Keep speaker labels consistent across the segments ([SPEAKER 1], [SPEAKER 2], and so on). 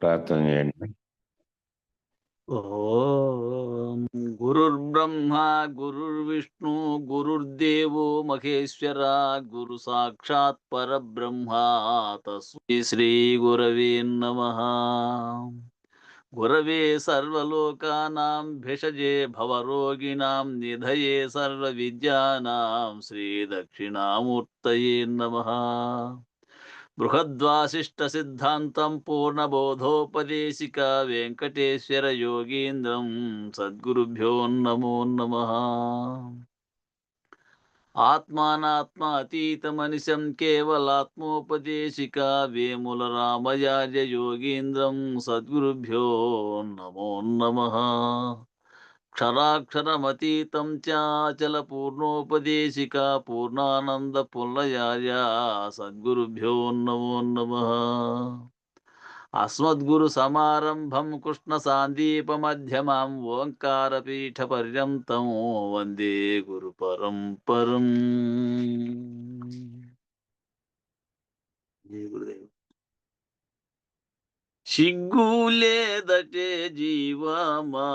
[SPEAKER 1] ప్రార్థన చేయండి.
[SPEAKER 2] ఓం గురుర్బ్రహ్మ గురుర్విష్ణు గురుర్దేవో మహేశ్వర గురు సాక్షాత్ పరబ్రహ్మ తస్మై శ్రీ గురవే నమః. గురవే సర్వలోకానాం భిషజే భవరోగిణాం నిధయే సర్వ విద్యానాం శ్రీ దక్షిణామూర్తయే నమః. బృహద్వాసిష్ట సిద్ధాంతం పూర్ణబోధోపదేశిక వెంకటేశ్వర యోగీంద్రం సద్గురుభ్యో నమో నమః. ఆత్మానాత్మ అతీతమనిశం కేవలాత్మోపదేశిక వేముల రామయాజ యోగీంద్రం సద్గురుభ్యో నమో నమః. క్షరాక్షరమతీతం చాచల పూర్ణోపదేశిక పూర్ణానంద పుల్లయాయ సద్గురుభ్యో నమో నమః. అస్మద్గురు సమారంభం కృష్ణ సాందీప మధ్యమాం ఓంకారపీఠ పర్యంతం వందే గురు పరంపరం. జయ గురుదేవ్. సిగ్గులేదటే జీవమా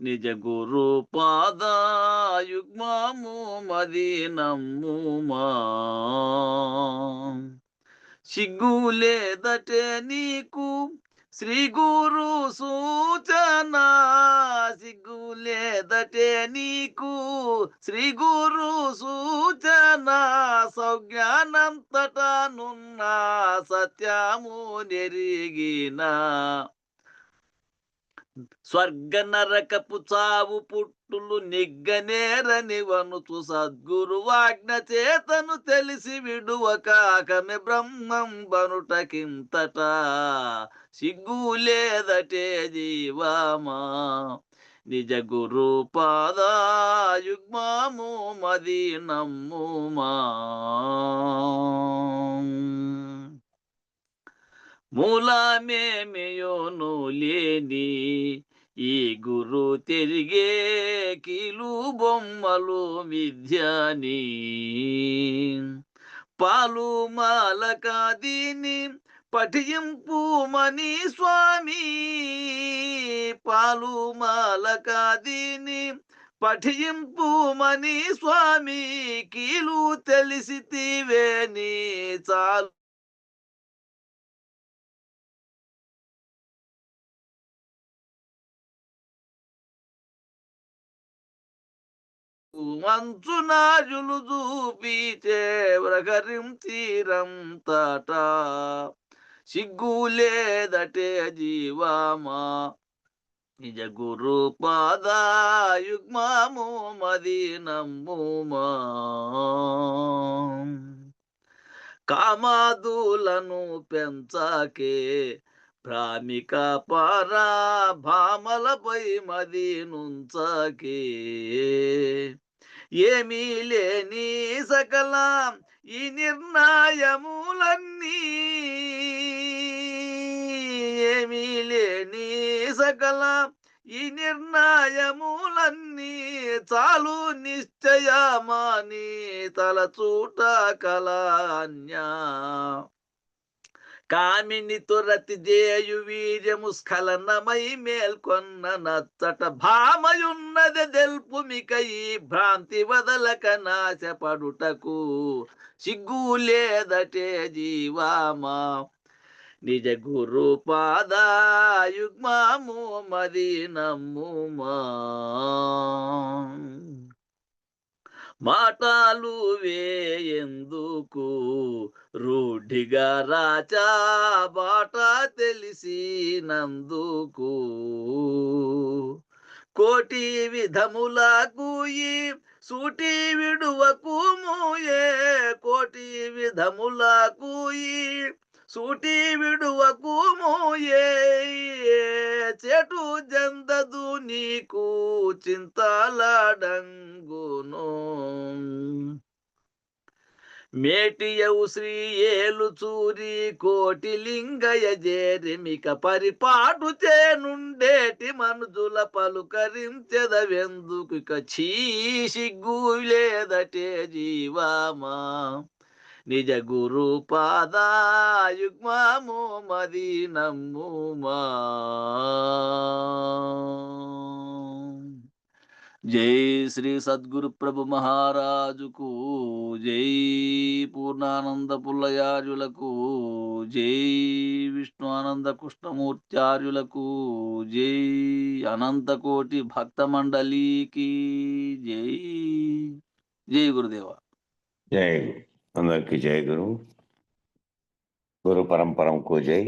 [SPEAKER 2] నిజ గురు పాదాయుగ్మము మది నమ్ముమా. సిగ్గులేదటే నీకు శ్రీ గురు సూచన. సిగ్గులేదటే నీకు శ్రీ గురు సూచన. సౌజ్ఞానంతటనున్న సత్యము నెరిగిన స్వర్గ నరకపు చావు పుట్టులు నిగ్గనేరని వనుచు సద్గురు వాజ్ఞ చేతను తెలిసి విడువకాకమె బ్రహ్మం బనుటకింతట. సిగ్గులేదటే జీవమా నిజ గురు పాదాయుగ్మము మది నమ్ముమా. మూలమేమియోను లేని ఈ గురు తిరిగే కీలు బొమ్మలు విద్యని. పాలు మాలకాదిని పఠింపుమని స్వామి. పాలు మాలకాదిని పఠింపుమని స్వామి. కీలు తెలిసితివేని చాలు మంచునాజులు చూపిచే వ్రగరిం తీరం తట. సిగ్గులేదటే జీవమా నిజ గురు పాదాయుగ్మము మది నమ్ముమా. కామాదులను పెంచకే భ్రామిక పరా భామలపై మది నుంచకే. ఏమీ లేని సకల ఈ నిర్ణయములన్నీ. ఏమీ లేని సకల ఈ నిర్ణయములన్నీ చాలు నిశ్చయమాని తలచూట కలాన్యా. కామిని తురతి జేయు వీర్యము స్ఖలనమై మేల్కొన్న నచ్చట. భామయున్నది దెల్పు మిక ఈ భ్రాంతి వదలక నాశపడుటకు. సిగ్గులేదటే జీవమా నిజ గురు పాదాయుగ్మము మది నమ్ముమా. మాటలు వేయందుకు రూఢిగా రాచా బాట తెలిసినందుకు. కోటి విధములకు ఈ సూటి విడువకు మూయే. కోటి విధములకు ఈ సూటి విడువకు మోయే. చెటు జందదు నీకు చింతలాడంగును. మేటియవు శ్రీ ఏలు చూరి కోటి లింగయ జేరిమిక పరిపాటు చేనుండేటి మనుజుల పలుకరించెదవెందుకు. చీ సిగ్గులేదటే జీవమా నిజ గురు పాదాయుగ్మము మది నమ్ముమా. జై శ్రీ సద్గురు ప్రభు మహారాజుకు, జై పూర్ణానంద పుల్లయార్యులకు, జై విష్ణు ఆనంద కృష్ణమూర్త్యార్యులకు, జై అనంతకోటి భక్త మండలికి జై. జై గురుదేవ.
[SPEAKER 1] జై గురు. అందరికీ జై గురు. గురు పరంపరంకు జై.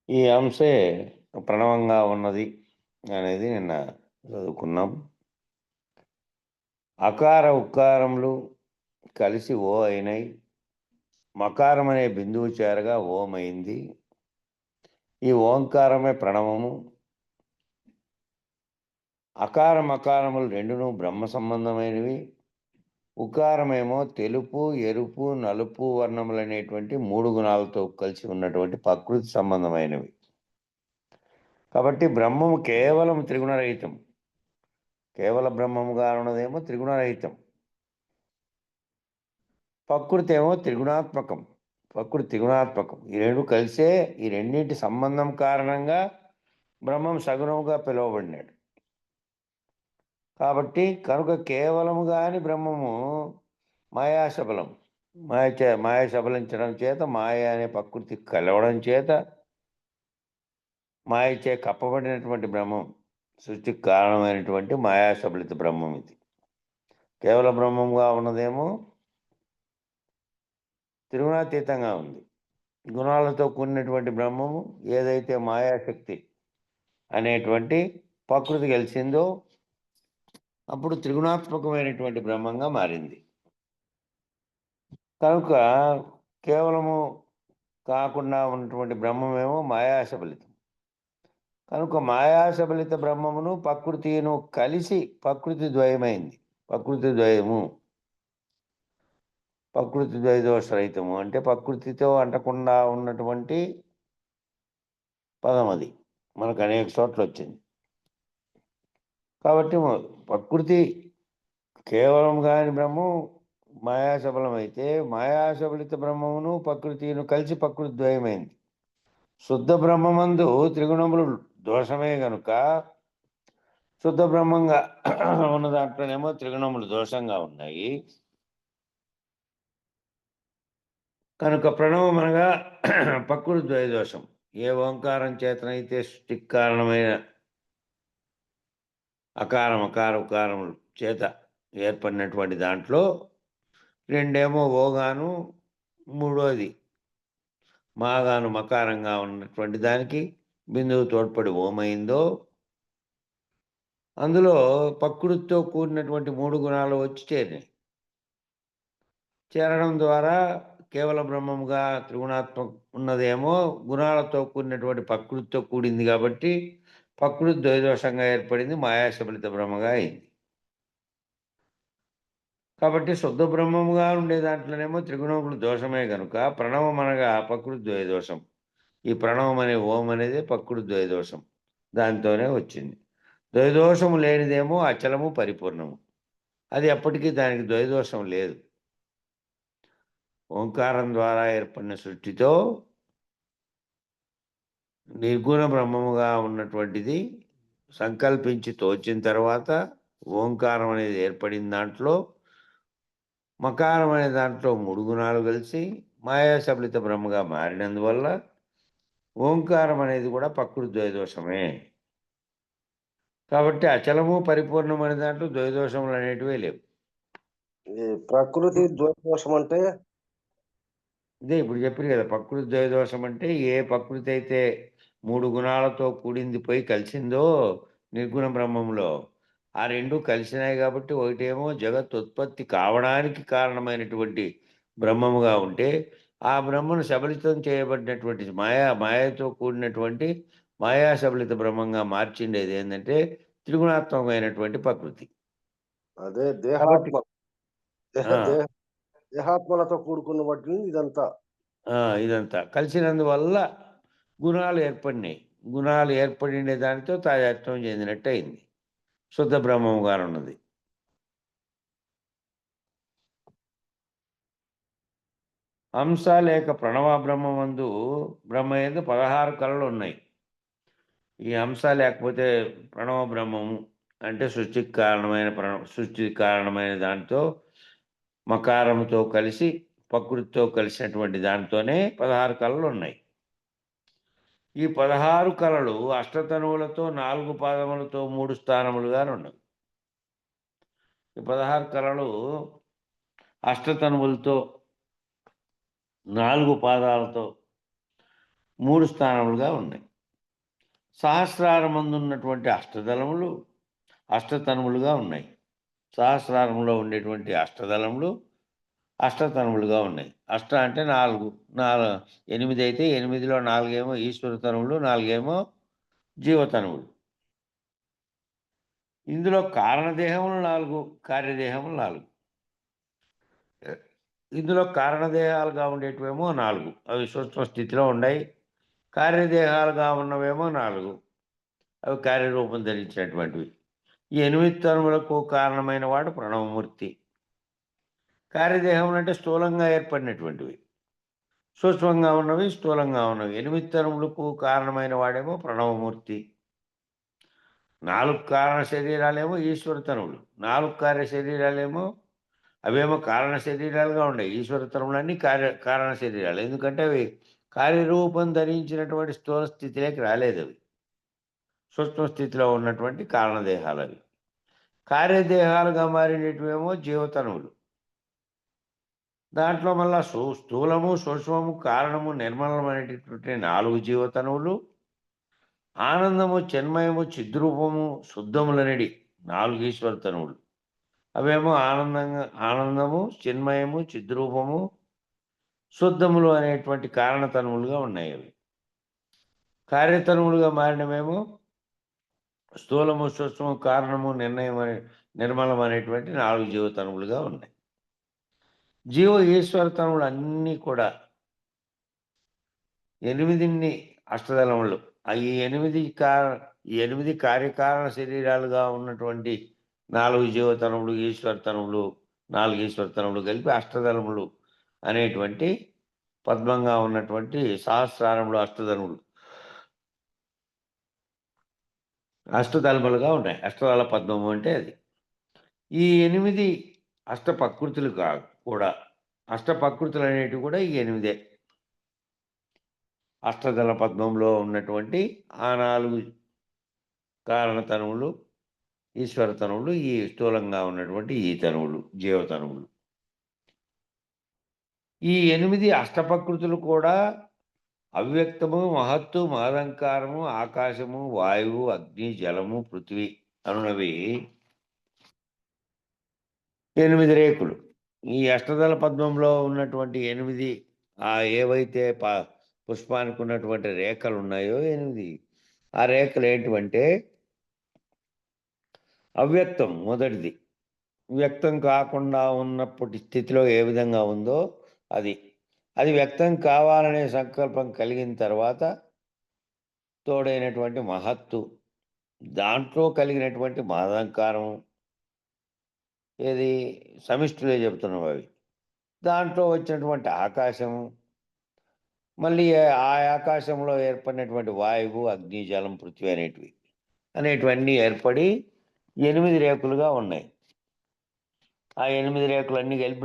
[SPEAKER 1] ఈ అంశే ప్రణవంగా ఉన్నది అనేది నిన్న చదువుకున్నాం. అకార ఉకారములు కలిసి ఓ అయినాయి. మకారం అనే బిందువు చేరగా ఓమైంది. ఈ ఓంకారమే ప్రణవము. అకార మకారములు రెండును బ్రహ్మ సంబంధమైనవి. ఉకారమేమో తెలుపు, ఎరుపు, నలుపు వర్ణములు అనేటువంటి 3 గుణాలతో కలిసి ఉన్నటువంటి ప్రకృతి సంబంధమైనవి. కాబట్టి బ్రహ్మము కేవలం త్రిగుణరహితం. కేవల బ్రహ్మముగా ఉన్నదేమో త్రిగుణరహితం. ప్రకృతి ఏమో త్రిగుణాత్మకం. ప్రకృతి త్రిగుణాత్మకం. ఈ రెండు కలిసే, ఈ రెండింటి సంబంధం కారణంగా బ్రహ్మం సగుణముగా పిలువబడినాడు. కాబట్టి కనుక కేవలము కాని బ్రహ్మము మాయాశబలం. మాయ శబలించడం చేత, మాయ అనే ప్రకృతి కలవడం చేత, మాయచే కప్పబడినటువంటి బ్రహ్మం, సృష్టికి కారణమైనటువంటి మాయాశబలిత బ్రహ్మం ఇది. కేవల బ్రహ్మంగా ఉన్నదేమో త్రిగుణాతీతంగా ఉంది. గుణాలతో కూడినటువంటి బ్రహ్మము ఏదైతే మాయాశక్తి అనేటువంటి ప్రకృతి కలిసిందో అప్పుడు త్రిగుణాత్మకమైనటువంటి బ్రహ్మంగా మారింది. కనుక కేవలము కాకుండా ఉన్నటువంటి బ్రహ్మమేమో మాయాశబలితం. కనుక మాయాశబలిత బ్రహ్మమును ప్రకృతిను కలిసి ప్రకృతి ద్వయమైంది. ప్రకృతి ద్వయము, ప్రకృతి ద్వయదోషరహితము అంటే ప్రకృతితో అంటకుండా ఉన్నటువంటి పదం అది. మనకు అనేక చోట్ల వచ్చింది. కాబట్టి ప్రకృతి కేవలం కాని బ్రహ్మం మాయాశబలం అయితే, మాయాశబలిత బ్రహ్మమును ప్రకృతిను కలిసి ప్రకృతి ద్వయమైంది. శుద్ధ బ్రహ్మమందు త్రిగుణములు దోషమే గనుక శుద్ధ బ్రహ్మంగా ఉన్న దాంట్లోనేమో త్రిగుణములు దోషంగా ఉన్నాయి. కనుక ప్రణవం అనగా ప్రకృతి ద్వయదోషం. ఏ ఓంకారం చేతనైతే సృష్టికి కారణమైన అకారం, అకార, ఉకారములు చేత ఏర్పడినటువంటి దాంట్లో రెండేమో ఓగాను, మూడోది మాగాను మకారంగా ఉన్నటువంటి దానికి బిందువు తోడ్పడి ఓమైందో, అందులో ప్రకృతితో కూడినటువంటి 3 గుణాలు వచ్చి చేరినాయి. చేరడం ద్వారా కేవల బ్రహ్మముగా త్రిగుణాత్మక ఉన్నదేమో గుణాలతో కూడినటువంటి ప్రకృతితో కూడింది. కాబట్టి ప్రకృతి ద్వయదోషంగా ఏర్పడింది, మాయాశబలిత బ్రహ్మగా అయింది. కాబట్టి శుద్ధ బ్రహ్మముగా ఉండే దాంట్లోనేమో త్రిగుణములు దోషమే కనుక ప్రణవం అనగా ప్రకృతి ద్వయదోషం. ఈ ప్రణవం అనే ఓం అనేది ప్రకృతి ద్వయదోషం, దానితోనే వచ్చింది. ద్వయదోషము లేనిదేమో అచలము, పరిపూర్ణము. అది ఎప్పటికీ దానికి ద్వయదోషం లేదు. ఓంకారం ద్వారా ఏర్పడిన సృష్టితో నిర్గుణ బ్రహ్మముగా ఉన్నటువంటిది సంకల్పించి తోచిన తర్వాత ఓంకారం అనేది ఏర్పడిన దాంట్లో మకారం అనే దాంట్లో 3 గుణాలు కలిసి మాయాశబలిత బ్రహ్మగా మారినందువల్ల ఓంకారం అనేది కూడా ప్రకృతి ద్వయదోషమే. కాబట్టి అచలము, పరిపూర్ణం అనే దాంట్లో ద్వయదోషములు అనేటివే లేవు.
[SPEAKER 3] ప్రకృతి ద్వయదోషం అంటే
[SPEAKER 1] ఇదే ఇప్పుడు చెప్పారు కదా. ప్రకృతి ద్వయదోషం అంటే ఏ ప్రకృతి అయితే 3 గుణాలతో కూడింది పోయి కలిసిందో నిర్గుణ బ్రహ్మంలో, ఆ రెండు కలిసినాయి. కాబట్టి ఒకటేమో జగత్ ఉత్పత్తి కావడానికి కారణమైనటువంటి బ్రహ్మముగా ఉంటే, ఆ బ్రహ్మను శబలితం చేయబడినటువంటి మాయతో కూడినటువంటి మాయా శబలిత బ్రహ్మంగా మార్చిండేది ఏంటంటే త్రిగుణాత్మకమైనటువంటి ప్రకృతి.
[SPEAKER 3] అదే దేహాత్మలతో కూడుకున్న వాటిని ఇదంతా
[SPEAKER 1] ఇదంతా కలిసినందువల్ల గుణాలు ఏర్పడినాయి. గుణాలు ఏర్పడిండే దానితో తాదాత్మ్యం చెందినట్టు అయింది. శుద్ధ బ్రహ్మముగా ఉన్నది. హంస లేక ప్రణవ బ్రహ్మమందు బ్రహ్మయందు 16 కళలు ఉన్నాయి. ఈ హంస లేకపోతే ప్రణవ బ్రహ్మము అంటే సృష్టికి కారణమైన దాంతో మకారముతో కలిసి ప్రకృతితో కలిసినటువంటి దాంతోనే 16 కళలు ఉన్నాయి. ఈ 16 కళలు అష్టతనువులతో 4 పాదములతో 3 స్థానములుగా ఉన్నవి. ఈ 16 కళలు అష్టతనువులతో 4 పాదాలతో 3 స్థానములుగా ఉన్నాయి. సహస్రారమందున్నటువంటి అష్టదళములు అష్టతనువులుగా ఉన్నాయి. సహస్రారంలో ఉండేటువంటి అష్టదళములు అష్టతనువులుగా ఉన్నాయి. అష్ట అంటే 4 8 అయితే 8లో 4 ఏమో ఈశ్వర తనువులు, 4 ఏమో జీవతనువులు. ఇందులో కారణదేహములు 4, కార్యదేహములు 4. ఇందులో కారణదేహాలుగా ఉండేటివేమో 4, అవి సూక్ష్మ స్థితిలో ఉన్నాయి. కార్యదేహాలుగా ఉన్నవేమో 4, అవి కార్యరూపం ధరించినటువంటివి. ఈ 8 తనువులకు కారణమైన వాడు ప్రణవమూర్తి. కార్యదేహములు అంటే స్థూలంగా ఏర్పడినటువంటివి, సూక్ష్మంగా ఉన్నవి, స్థూలంగా ఉన్నవి. 8 తనువులకు కారణమైన వాడేమో ప్రణవమూర్తి. 4 కారణ శరీరాలేమో ఈశ్వర తనువులు, 4 కార్య శరీరాలేమో అవేమో కారణ శరీరాలుగా ఉన్నాయి. ఈశ్వర తనువులన్నీ కారణ శరీరాలు. ఎందుకంటే అవి కార్యరూపం ధరించినటువంటి స్థూల స్థితిలోకి రాలేదు. అవి సూక్ష్మ స్థితిలో ఉన్నటువంటి కారణదేహాలు. అవి కార్యదేహాలుగా మారినటువంటివేమో జీవతనువులు. దాంట్లో మళ్ళా స్థూలము, సూక్ష్మము, కారణము, నిర్మలమైనటువంటి 4 జీవతనువులు, ఆనందము, చిన్మయము, చిద్రూపము, శుద్ధములనడి 4 ఈశ్వర తనువులు. అవేమో ఆనందము, చిన్మయము, చిద్రూపము, శుద్ధములు అనేటువంటి కారణతనువులుగా ఉన్నాయి. అవి కార్యతనువులుగా మారినవేమో స్థూలము, సూక్ష్మము, కారణము, నిర్మలం అనేటువంటి 4 జీవతనువులుగా ఉన్నాయి. జీవ ఈశ్వర తనువులు అన్నీ కూడా 8 అష్టదళములు. ఈ 8 కార్యకారణ శరీరాలుగా ఉన్నటువంటి 4 జీవతనువులు, ఈశ్వర తనువులు, 4 ఈశ్వర తనువులు కలిపి అష్టదళములు అనేటువంటి పద్మంగా ఉన్నటువంటి సహస్రారములు అష్టదళములుగా ఉన్నాయి. అష్టదళ పద్మము అంటే అది. ఈ 8 అష్టప్రకృతులు కూడా, అష్టప్రకృతులు అనేటివి కూడా ఈ 8. అష్టదళ పద్మంలో ఉన్నటువంటి ఆ 4 కారణతనువులు, ఈశ్వర తనువులు, ఈ స్థూలంగా ఉన్నటువంటి ఈ తనువులు, జీవతనువులు. ఈ 8 అష్టప్రకృతులు కూడా అవ్యక్తము, మహత్తు, మహదంకారము, ఆకాశము, వాయువు, అగ్ని, జలము, పృథ్వీ అనునవి 8 రేకులు. ఈ అష్టదళ పద్మంలో ఉన్నటువంటి 8 ఏవైతే పుష్పానికి ఉన్నటువంటి రేఖలు ఉన్నాయో 8, ఆ రేఖలు ఏంటివంటే అవ్యక్తం మొదటిది. వ్యక్తం కాకుండా ఉన్నప్పటి స్థితిలో ఏ విధంగా ఉందో అది వ్యక్తం కావాలనే సంకల్పం కలిగిన తర్వాత తోడైనటువంటి మహత్తు, దాంట్లో కలిగినటువంటి మహదంకారం, ఏది సమిష్టిలో చెబుతున్నాం అవి, దాంట్లో వచ్చినటువంటి ఆకాశము, మళ్ళీ ఆ ఆకాశంలో ఏర్పడినటువంటి వాయువు, అగ్ని, జలం, పృథ్వీ అనేటివన్నీ ఏర్పడి 8 రేకులుగా ఉన్నాయి. ఆ 8 రేకులన్నీ కలిపి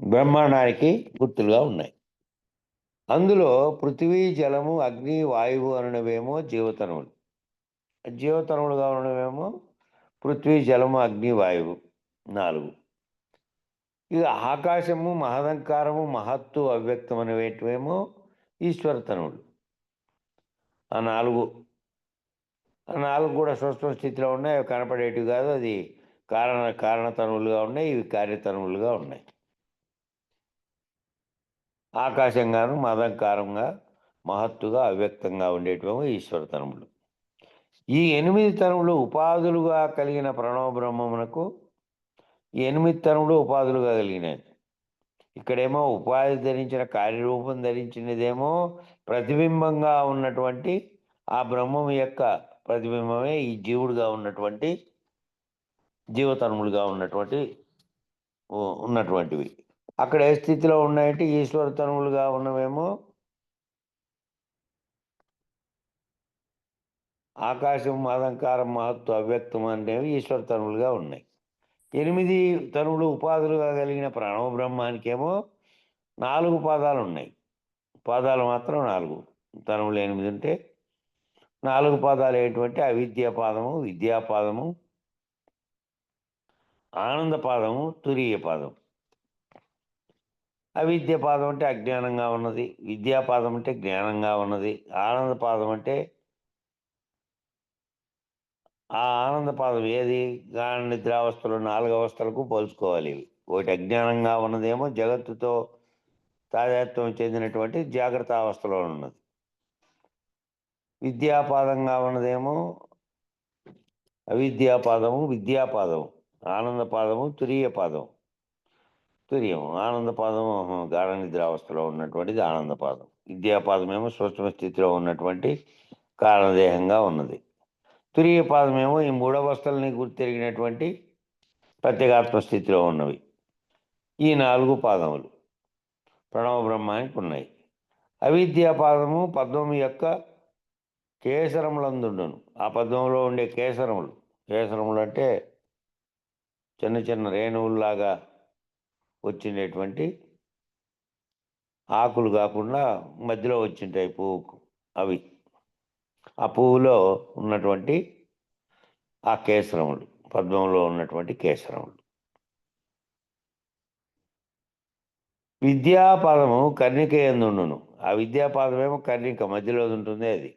[SPEAKER 1] బ్రహ్మాండానికి గుర్తులుగా ఉన్నాయి. అందులో పృథివీ, జలము, అగ్ని, వాయువు అనునవేమో జీవతనువులు. జీవతనువులుగా ఉన్నవేమో పృథ్వీ, జలము, అగ్ని, వాయువు 4. ఇక ఆకాశము, మహదంకారము, మహత్తు, అవ్యక్తం అనేవేమో ఈశ్వర తనువులు. ఆ 4 కూడా సూక్ష్మ స్థితిలో ఉన్నాయి. అవి కనపడేటివి కాదు. అది కారణతనువులుగా ఉన్నాయి, ఇవి కార్యతనువులుగా ఉన్నాయి. ఆకాశంగాను, మహదంకారంగా, మహత్తుగా, అవ్యక్తంగా ఉండేటివేమో ఈశ్వర తనువులు. ఈ 8 తనువులు ఉపాధులుగా కలిగిన ప్రణవ బ్రహ్మమునకు 8 తనువులు ఉపాధులుగా కలిగినాయి. ఇక్కడేమో ఉపాధి ధరించిన కార్యరూపం ధరించినదేమో ప్రతిబింబంగా ఉన్నటువంటి ఆ బ్రహ్మం యొక్క ప్రతిబింబమే ఈ జీవుడుగా ఉన్నటువంటి జీవతనుములుగా ఉన్నటువంటివి. అక్కడ ఏ స్థితిలో ఉన్నాయంటే ఈశ్వర తనువులుగా ఉన్నవేమో ఆకాశం, అలంకారం, మహత్వం, అవ్యక్తం అనేవి ఈశ్వర తనువులుగా ఉన్నాయి. 8 తనువులు ఉపాధులుగా కలిగిన ప్రణవ బ్రహ్మానికేమో 4 పాదాలు ఉన్నాయి. పాదాలు మాత్రం 4, తనువులు 8 ఉంటే 4 పాదాలు ఏంటంటే అవిద్యా పాదము, విద్యా పాదము, ఆనంద పాదము, తురీయ పాదం. అవిద్య పాదం అంటే అజ్ఞానంగా ఉన్నది, విద్యా పాదం అంటే జ్ఞానంగా ఉన్నది, ఆనంద పాదం అంటే ఆ ఆనంద పాదం ఏది గాఢ నిద్రావస్థలు 4 అవస్థలకు పోల్చుకోవాలి. ఇవి ఒకటి అజ్ఞానంగా ఉన్నదేమో జగత్తుతో తాదాత్మ్యం చెందినటువంటి జాగ్రత్త అవస్థలో ఉన్నది. విద్యాపాదంగా ఉన్నదేమో అవిద్యాపాదము, విద్యాపాదము, ఆనందపాదము, తురీయ పాదం. తుర్యం ఆనందపాదము గాఢ నిద్రావస్థలో ఉన్నటువంటిది ఆనందపాదం. విద్యాపాదమేమో సూక్ష్మ స్థితిలో ఉన్నటువంటి కారణదేహంగా ఉన్నది. తురీయ పాదమేమో ఈ 3 అవస్థలని గుర్తెరిగినటువంటి ప్రత్యేగాత్మ స్థితిలో ఉన్నవి. ఈ 4 పాదములు ప్రణవ బ్రహ్మానికి ఉన్నాయి. అవిద్యా పాదము పద్మము యొక్క కేసరములందుండును. ఆ పద్మంలో ఉండే కేసరములు అంటే చిన్న చిన్న రేణువుల్లాగా వచ్చినటువంటి ఆకులు కాకుండా మధ్యలో వచ్చింటాయి పువ్వుకు. అవి ఆ పువ్వులో ఉన్నటువంటి ఆ కేసరములు, పద్మంలో ఉన్నటువంటి కేసరములు. విద్యాపాదము కర్ణిక ఎందుండును. ఆ విద్యాపాదమేమో కర్ణిక మధ్యలో ఉంటుంది అది.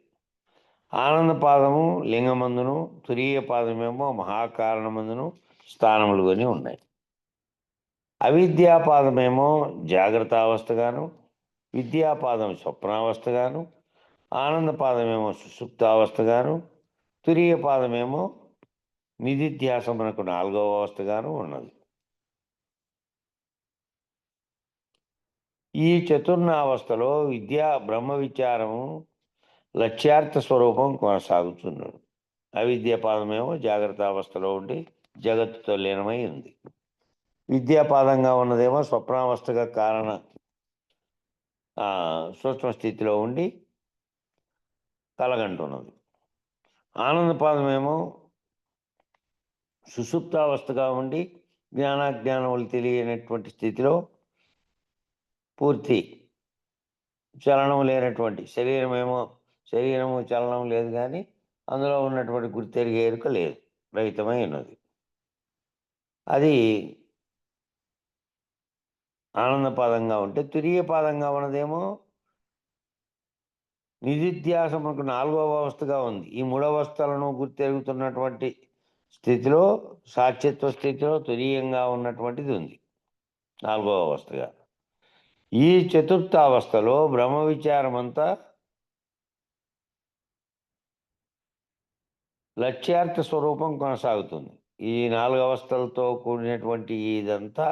[SPEAKER 1] ఆనందపాదము లింగమందును, తురీయ పాదమేమో మహాకారణమందును స్థానములు కొని ఉన్నాయి. అవిద్యాపాదమేమో జాగ్రత్త అవస్థగాను, విద్యాపాదం స్వప్నావస్థగాను, ఆనందపాదమేమో సుషుప్తావస్థగాను, తురీయ పాదమేమో నిధిధ్యాసమునకు 4వ అవస్థగాను ఉన్నది. ఈ చతుర్ణావస్థలో బ్రహ్మ విచారము లక్ష్యార్థ స్వరూపం కొనసాగుతున్నాడు. అవిద్యాపాదమేమో జాగ్రత్త అవస్థలో ఉండి జగత్తుతో లీనమై ఉంది. విద్యాపాదంగా ఉన్నదేమో స్వప్నావస్థగా కారణ సూక్ష్మ స్థితిలో ఉండి కలగంటున్నది. ఆనందపాదమేమో సుషుప్తావస్థగా ఉండి జ్ఞానాజ్ఞానములు తెలియనటువంటి స్థితిలో పూర్తి చలనం లేనటువంటి శరీరము చలనం లేదు, కానీ అందులో ఉన్నటువంటి గుర్తెరిగే ఎరుక లేదు, రహితమై ఉన్నది. అది ఆనందపాదంగా ఉంటే తురీయ పాదంగా ఉన్నదేమో నిధిధ్యాసమునకు 4వ అవస్థగా ఉంది. ఈ 3 అవస్థలను గుర్తెరుగుతున్నటువంటి స్థితిలో సాక్షిత్వ స్థితిలో తురీయంగా ఉన్నటువంటిది ఉంది 4వ అవస్థగా. ఈ చతుర్థ అవస్థలో బ్రహ్మ విచారం అంతా లక్ష్యార్థ స్వరూపం కొనసాగుతుంది. ఈ 4 అవస్థలతో కూడినటువంటి ఇదంతా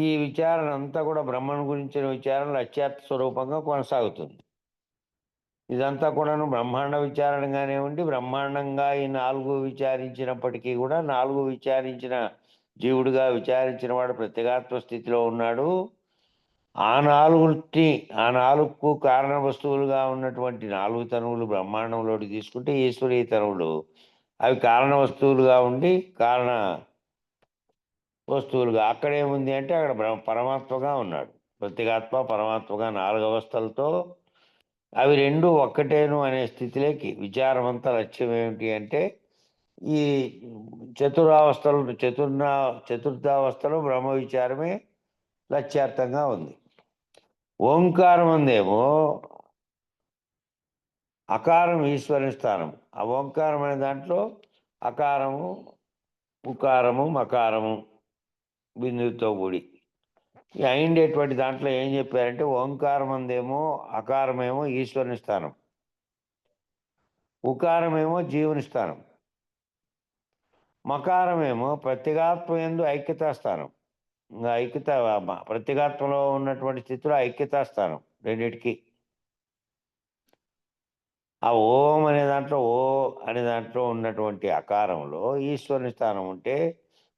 [SPEAKER 1] ఈ విచారణ అంతా కూడా బ్రహ్మను గురించిన విచారణ లక్ష్యార్థ స్వరూపంగా కొనసాగుతుంది. ఇదంతా కూడాను బ్రహ్మాండ విచారణగానే ఉండి బ్రహ్మాండంగా ఈ 4 విచారించినప్పటికీ కూడా 4 విచారించిన జీవుడిగా విచారించిన వాడు ప్రత్యేగాత్మ స్థితిలో ఉన్నాడు. ఆ 4కు కారణ వస్తువులుగా ఉన్నటువంటి 4 తనువులు బ్రహ్మాండంలోకి తీసుకుంటే ఈశ్వరీయ తనువులు అవి కారణ వస్తువులుగా ఉండి కారణ వస్తువులుగా అక్కడేముంది అంటే అక్కడ పరమాత్మగా ఉన్నాడు. ప్రత్యేగాత్మ పరమాత్మగా 4 అవస్థలతో అవి 2 ఒక్కటేను అనే స్థితిలోకి విచారం అంతా లక్ష్యం ఏమిటి అంటే ఈ చతుర్థావస్థలో బ్రహ్మ విచారమే లక్ష్యార్థంగా ఉంది. ఓంకారం అందేమో అకారం ఈశ్వరుని స్థానం. ఆ ఓంకారం అనే దాంట్లో అకారము, ఉకారము, మకారము బిందువుతో కూడి అయిండేటువంటి దాంట్లో ఏం చెప్పారంటే ఓంకారం అందేమో అకారమేమో ఈశ్వరుని స్థానం, ఉకారమేమో జీవుని స్థానం, మకారమేమో ప్రత్యేగాత్మ యందు ఐక్యతా స్థానం. ఇంకా ఐక్యత ప్రత్యేగాత్మలో ఉన్నటువంటి స్థితిలో ఐక్యతా స్థానం రెండిటికి. ఆ ఓం అనే దాంట్లో అనే దాంట్లో ఉన్నటువంటి అకారంలో ఈశ్వరుని స్థానం ఉంటే,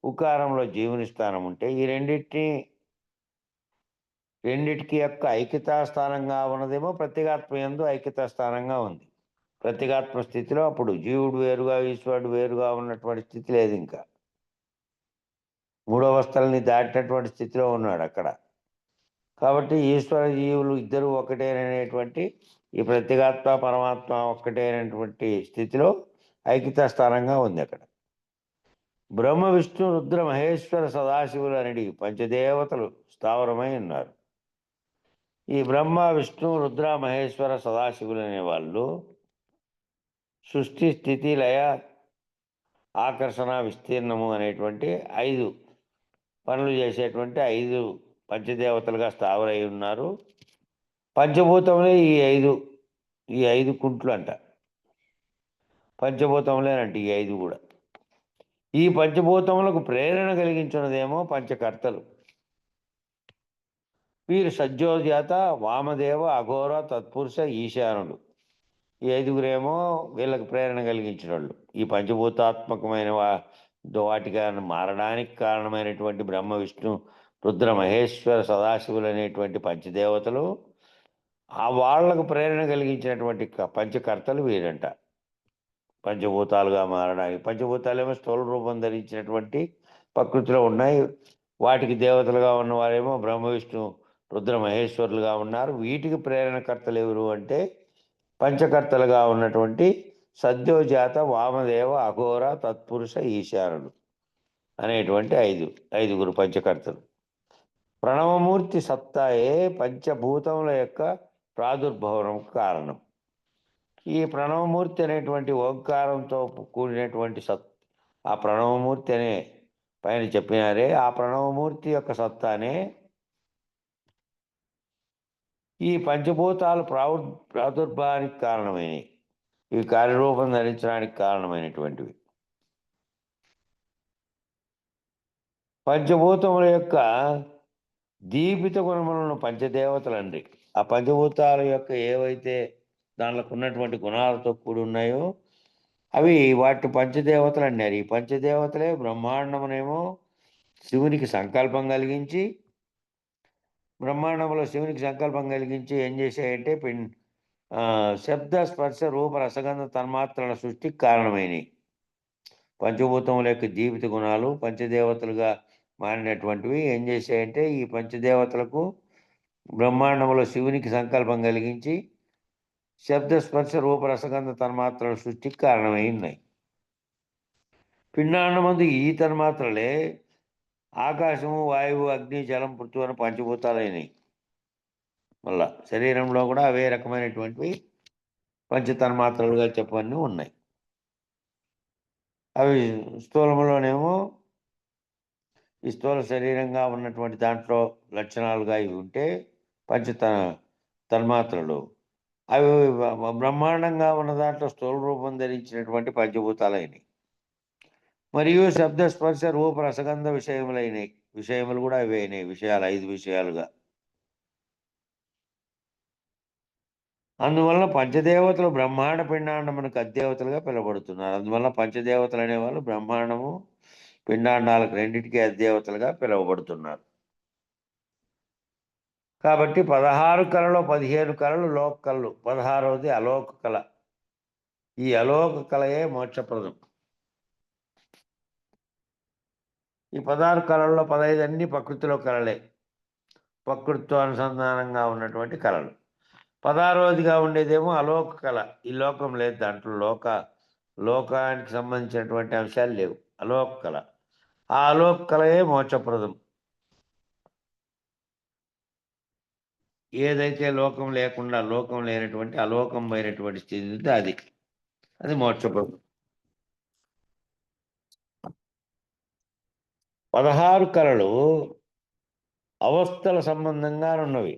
[SPEAKER 1] ఉకారంలో జీవుని స్థానం ఉంటే, ఈ రెండిటికి యొక్క ఐక్యతా స్థానంగా ఉన్నదేమో ప్రత్యేగాత్మ యందు ఐక్యతా స్థానంగా ఉంది. ప్రత్యేగాత్మ స్థితిలో అప్పుడు జీవుడు వేరుగా, ఈశ్వరుడు వేరుగా ఉన్నటువంటి స్థితి లేదు ఇంకా. మూడవస్థల్ని దాటినటువంటి స్థితిలో ఉన్నాడు అక్కడ. కాబట్టి ఈశ్వర జీవులు ఇద్దరు ఒకటేననేటువంటి ఈ ప్రత్యేగాత్మ పరమాత్మ ఒక్కటేనటువంటి స్థితిలో ఐక్యతా స్థానంగా ఉంది అక్కడ. బ్రహ్మ విష్ణు రుద్ర మహేశ్వర సదాశివులు అనేది పంచదేవతలు స్థావరమై ఉన్నారు. ఈ బ్రహ్మ విష్ణు రుద్ర మహేశ్వర సదాశివులు అనే వాళ్ళు సృష్టి స్థితి లయ ఆకర్షణ విస్తీర్ణము అనేటువంటి 5 పనులు చేసేటువంటి 5 పంచదేవతలుగా స్థావరై ఉన్నారు. పంచభూతములే ఈ 5 కుంట్లు అంట. పంచభూతములేనంట ఈ 5 కూడా. ఈ పంచభూతములకు ప్రేరణ కలిగించినదేమో పంచకర్తలు. వీరు సజ్జోజాత, వామదేవ, అఘోర, తత్పురుష, ఈశానుడు. ఈ 5గురేమో వీళ్ళకి ప్రేరణ కలిగించిన వాళ్ళు. ఈ పంచభూతాత్మకమైన వాటిగా మారడానికి కారణమైనటువంటి బ్రహ్మ విష్ణు రుద్ర మహేశ్వర సదాశివులు అనేటువంటి పంచదేవతలు, ఆ వాళ్లకు ప్రేరణ కలిగించినటువంటి పంచకర్తలు వీరంట. పంచభూతాలుగా మారడానికి. పంచభూతాలేమో స్థూల రూపం ధరించినటువంటి ప్రకృతిలో ఉన్నాయి. వాటికి దేవతలుగా ఉన్నవారేమో బ్రహ్మ విష్ణు రుద్ర మహేశ్వరులుగా ఉన్నారు. వీటికి ప్రేరణకర్తలు ఎవరు అంటే పంచకర్తలుగా ఉన్నటువంటి సద్యోజాత, వామదేవ, అఘోర, తత్పురుష, ఈశానుడు అనేటువంటి 5గురు పంచకర్తలు. ప్రణవమూర్తి సత్తాయే పంచభూతముల యొక్క ప్రాదుర్భవం కారణం. ఈ ప్రణవమూర్తి అనేటువంటి ఓంకారంతో కూడినటువంటి ఆ ప్రణవమూర్తి అనే పైన చెప్పినారే, ఆ ప్రణవమూర్తి యొక్క సత్తానే ఈ పంచభూతాలు ప్రాదుర్భావానికి కారణమైనవి. ఇవి కార్యరూపం ధరించడానికి కారణమైనటువంటివి. పంచభూతముల యొక్క దీపిత గుణములను పంచదేవతలండి. ఆ పంచభూతాల యొక్క ఏవైతే దానిలోకి ఉన్నటువంటి గుణాలతో కూడి ఉన్నాయో అవి వాటి పంచదేవతలు అన్నారు. ఈ పంచదేవతలే బ్రహ్మాండమునేమో శివునికి సంకల్పం కలిగించి, బ్రహ్మాండంలో శివునికి సంకల్పం కలిగించి ఏం చేశాయంటే శబ్ద స్పర్శ రూప రసగంధ తన్మాత్రల సృష్టికి కారణమైనవి. పంచభూతముల యొక్క జీవిత గుణాలు పంచదేవతలుగా మారినటువంటివి ఏం చేశాయంటే ఈ పంచదేవతలకు బ్రహ్మాండంలో శివునికి సంకల్పం కలిగించి శబ్ద స్పర్శ రూప రసగంధ తన్మాత్రల సృష్టికి కారణమై ఉన్నాయి. పిండాండమందు ఈ తన్మాత్రలే ఆకాశము, వాయువు, అగ్ని, జలం, పృథ్వీ అని పంచభూతాలైనవి. మళ్ళా శరీరంలో కూడా అవే రకమైనటువంటివి పంచతన్మాత్రలుగా చెప్పవన్నీ ఉన్నాయి. అవి స్థూలంలోనేమో ఈ స్థూల శరీరంగా ఉన్నటువంటి దాంట్లో లక్షణాలుగా ఇవి ఉంటే తన్మాత్రలు. అవి బ్రహ్మాండంగా ఉన్న దాంట్లో స్థూల రూపం ధరించినటువంటి పంచభూతాలైనవి. మరియు శబ్ద స్పర్శ రూప రసగంధ విషయములు కూడా అవే అయినాయి. విషయాలు 5 విషయాలుగా. అందువల్ల పంచదేవతలు బ్రహ్మాండ పిండాండమునకు అధిదేవతలుగా పిలువబడుతున్నారు. అందువల్ల పంచదేవతలు అనేవాళ్ళు బ్రహ్మాండము పిండాండాలకు రెండింటికి అధిదేవతలుగా పిలువబడుతున్నారు. కాబట్టి 16 కళలో 15 కళలు లోక కళలు, 16వది అలోక కళ. ఈ అలోక కళయే మోక్షప్రదం. ఈ 16 కళల్లో 15 అన్ని ప్రకృతిలో కళలే, ప్రకృతితో అనుసంధానంగా ఉన్నటువంటి కళలు. 16వదిగా ఉండేదేమో అలోక కళ. ఈ లోకం లేదు దాంట్లో, లోకానికి సంబంధించినటువంటి అంశాలు లేవు. అలోక కళ. ఆ అలోక కళయే మోక్షప్రదం. ఏదైతే లోకం లేకుండా లోకం లేనటువంటి అలోకం అయినటువంటి స్థితి అది మోక్షప్రదం. 16 కళలు అవస్థల సంబంధంగా ఉన్నవి.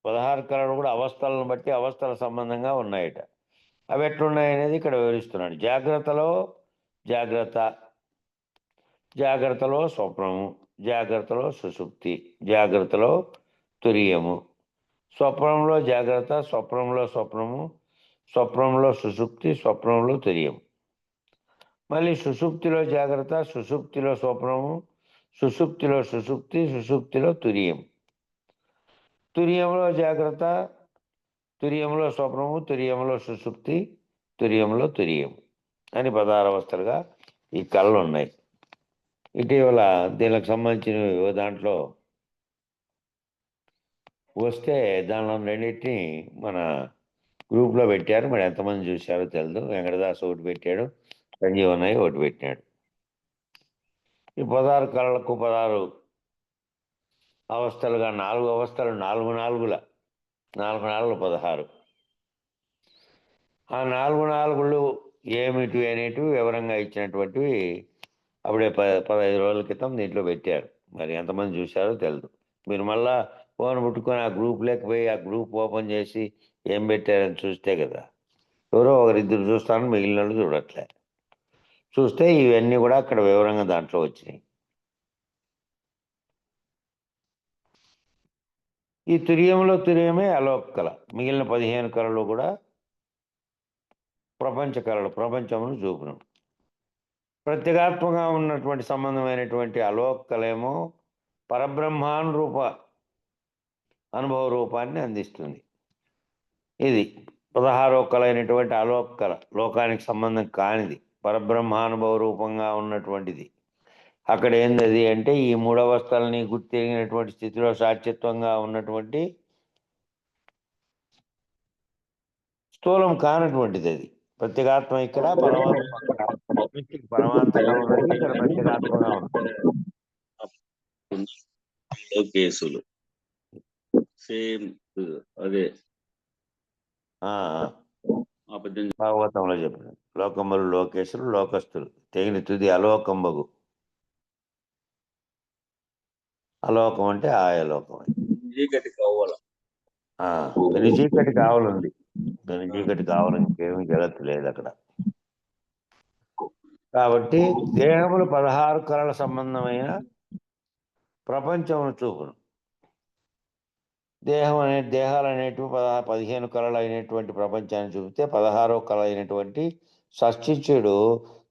[SPEAKER 1] 16 కళలు కూడా అవస్థలను బట్టి అవస్థల సంబంధంగా ఉన్నాయట. అవి ఎట్లున్నాయనేది ఇక్కడ వివరిస్తున్నాడు. జాగ్రత్తలో జాగ్రత్త, జాగ్రత్తలో స్వప్నము, జాగ్రత్తలో సుషుప్తి, జాగ్రత్తలో తురియము, స్వప్నంలో జాగ్రత్త, స్వప్నంలో స్వప్నము, స్వప్నంలో సుషుప్తి, స్వప్నంలో తురియము. మళ్ళీ సుషుప్తిలో జాగ్రత్త, సుషుప్తిలో స్వప్నము, సుషుప్తిలో సుషుప్తి, సుషుప్తిలో తురియం. తురియంలో జాగ్రత్త, తురియంలో స్వప్నము, తురియంలో సుషుప్తి, తురియంలో తురియం అని 16 అవస్థలుగా ఈ కళలు ఉన్నాయి. ఇటీవల దీనికి సంబంధించిన దాంట్లో వస్తే దానిలో రెండింటిని మన గ్రూప్లో పెట్టారు. మరి ఎంతమంది చూశారో తెలియదు. వెంకటదాస్ ఒకటి పెట్టాడు, సంజీవన్నయ్య ఒకటి పెట్టాడు. ఈ 16 కళలకు 16 అవస్థలుగా 4 అవస్థలు 4 4ల 4 4 16. ఆ 4 4లు ఏమిటి అనేటివి వివరంగా ఇచ్చినటువంటివి అప్పుడే 15 రోజుల క్రితం దీంట్లో పెట్టారు. మరి ఎంతమంది చూశారో తెలియదు. మీరు మళ్ళా ఫోన్ పుట్టుకొని ఆ గ్రూప్లోకి పోయి ఆ గ్రూప్ ఓపెన్ చేసి ఏం పెట్టారని చూస్తే కదా, ఎవరో ఒకరిద్దరు చూస్తాను, మిగిలిన వాళ్ళు చూడట్లే. చూస్తే ఇవన్నీ కూడా అక్కడ వివరంగా దాంట్లో వచ్చినాయి. ఈ తుర్యంలో తుర్యమే అలోక కళ. మిగిలిన 15 కళలు కూడా ప్రపంచ కళలు, ప్రపంచమును చూపును. ప్రత్యేగాత్మగా ఉన్నటువంటి సంబంధమైనటువంటి అలోక కళేమో పరబ్రహ్మానురూప అనుభవ రూపాన్ని అందిస్తుంది. ఇది 16వ కళ అయినటువంటి అలోక కళ, లోకానికి సంబంధం కానిది, పరబ్రహ్మానుభవ రూపంగా ఉన్నటువంటిది. అక్కడ ఏందది అంటే ఈ 3 అవస్థలని గుర్తెరిగినటువంటి స్థితిలో సాక్షిత్వంగా ఉన్నటువంటి స్థూలం కానటువంటిది అది. ప్రత్యేగాత్మ ఇక్కడ, పరమాత్మ అక్కడ. పరమాంతకం ఉన్నది ఇక్కడ ప్రత్యేగాత్మగా ఉంటుంది.
[SPEAKER 2] కేసులు సేమ్ అదే
[SPEAKER 1] భాగవతంలో చెప్పిన లోకములు లోకేశులు లోకస్తులు తెగిన తుది అలోకంబగు. అలోకం అంటే ఆయలోకం.
[SPEAKER 2] చీకటి కావాలి,
[SPEAKER 1] చీకటి కావాలంది. చీకటి కావాలి, ఇంకేమీ జగత్తు లేదు అక్కడ. కాబట్టి దేహములు 16 కళల సంబంధమైన ప్రపంచమును చూపును. దేహాలు అనేటివి 15 కళలు అయినటువంటి ప్రపంచాన్ని చూపితే 16వ కళ అయినటువంటి సశిష్యుడు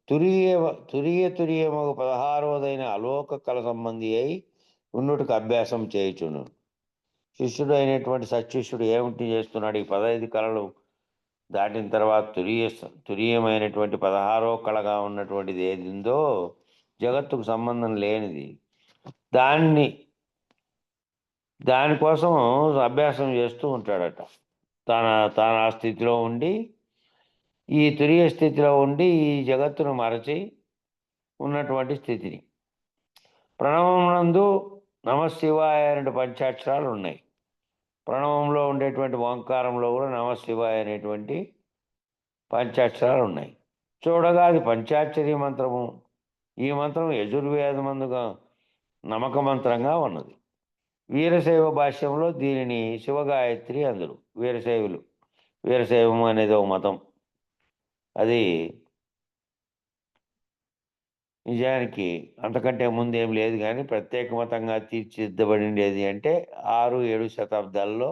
[SPEAKER 1] తురియమగు 16వదైన అలోక కళ సంబంధి అయి ఉన్నటికి అభ్యాసం చేయుచును. శిష్యుడు అయినటువంటి సశిష్యుడు ఏమిటి చేస్తున్నాడు? ఈ 15 కళలు దాటిన తర్వాత తురియమైనటువంటి 16వ కళగా ఉన్నటువంటిది ఏది ఉందో జగత్తుకు సంబంధం లేనిది, దానికోసం అభ్యాసం చేస్తూ ఉంటాడట. తాను ఆ స్థితిలో ఉండి, ఈ తురియ స్థితిలో ఉండి ఈ జగత్తును మరచి ఉన్నటువంటి స్థితిని. ప్రణవమునందు నమశివాయ అనే పంచాక్షరాలు ఉన్నాయి. ప్రణవంలో ఉండేటువంటి ఓంకారంలో కూడా నమశివాయ అనేటువంటి పంచాక్షరాలు ఉన్నాయి. చూడగా అది పంచాక్షరి మంత్రము. ఈ మంత్రం యజుర్వేదమందుగా నమక మంత్రంగా ఉన్నది. వీరశైవ భాష్యంలో దీనిని శివగాయత్రి అందరు. వీరశైవం అనేది ఒక మతం. అది నిజానికి అంతకంటే ముందు ఏం లేదు, కానీ ప్రత్యేక మతంగా తీర్చిదిద్దబడింది అంటే 6-7 శతాబ్దాల్లో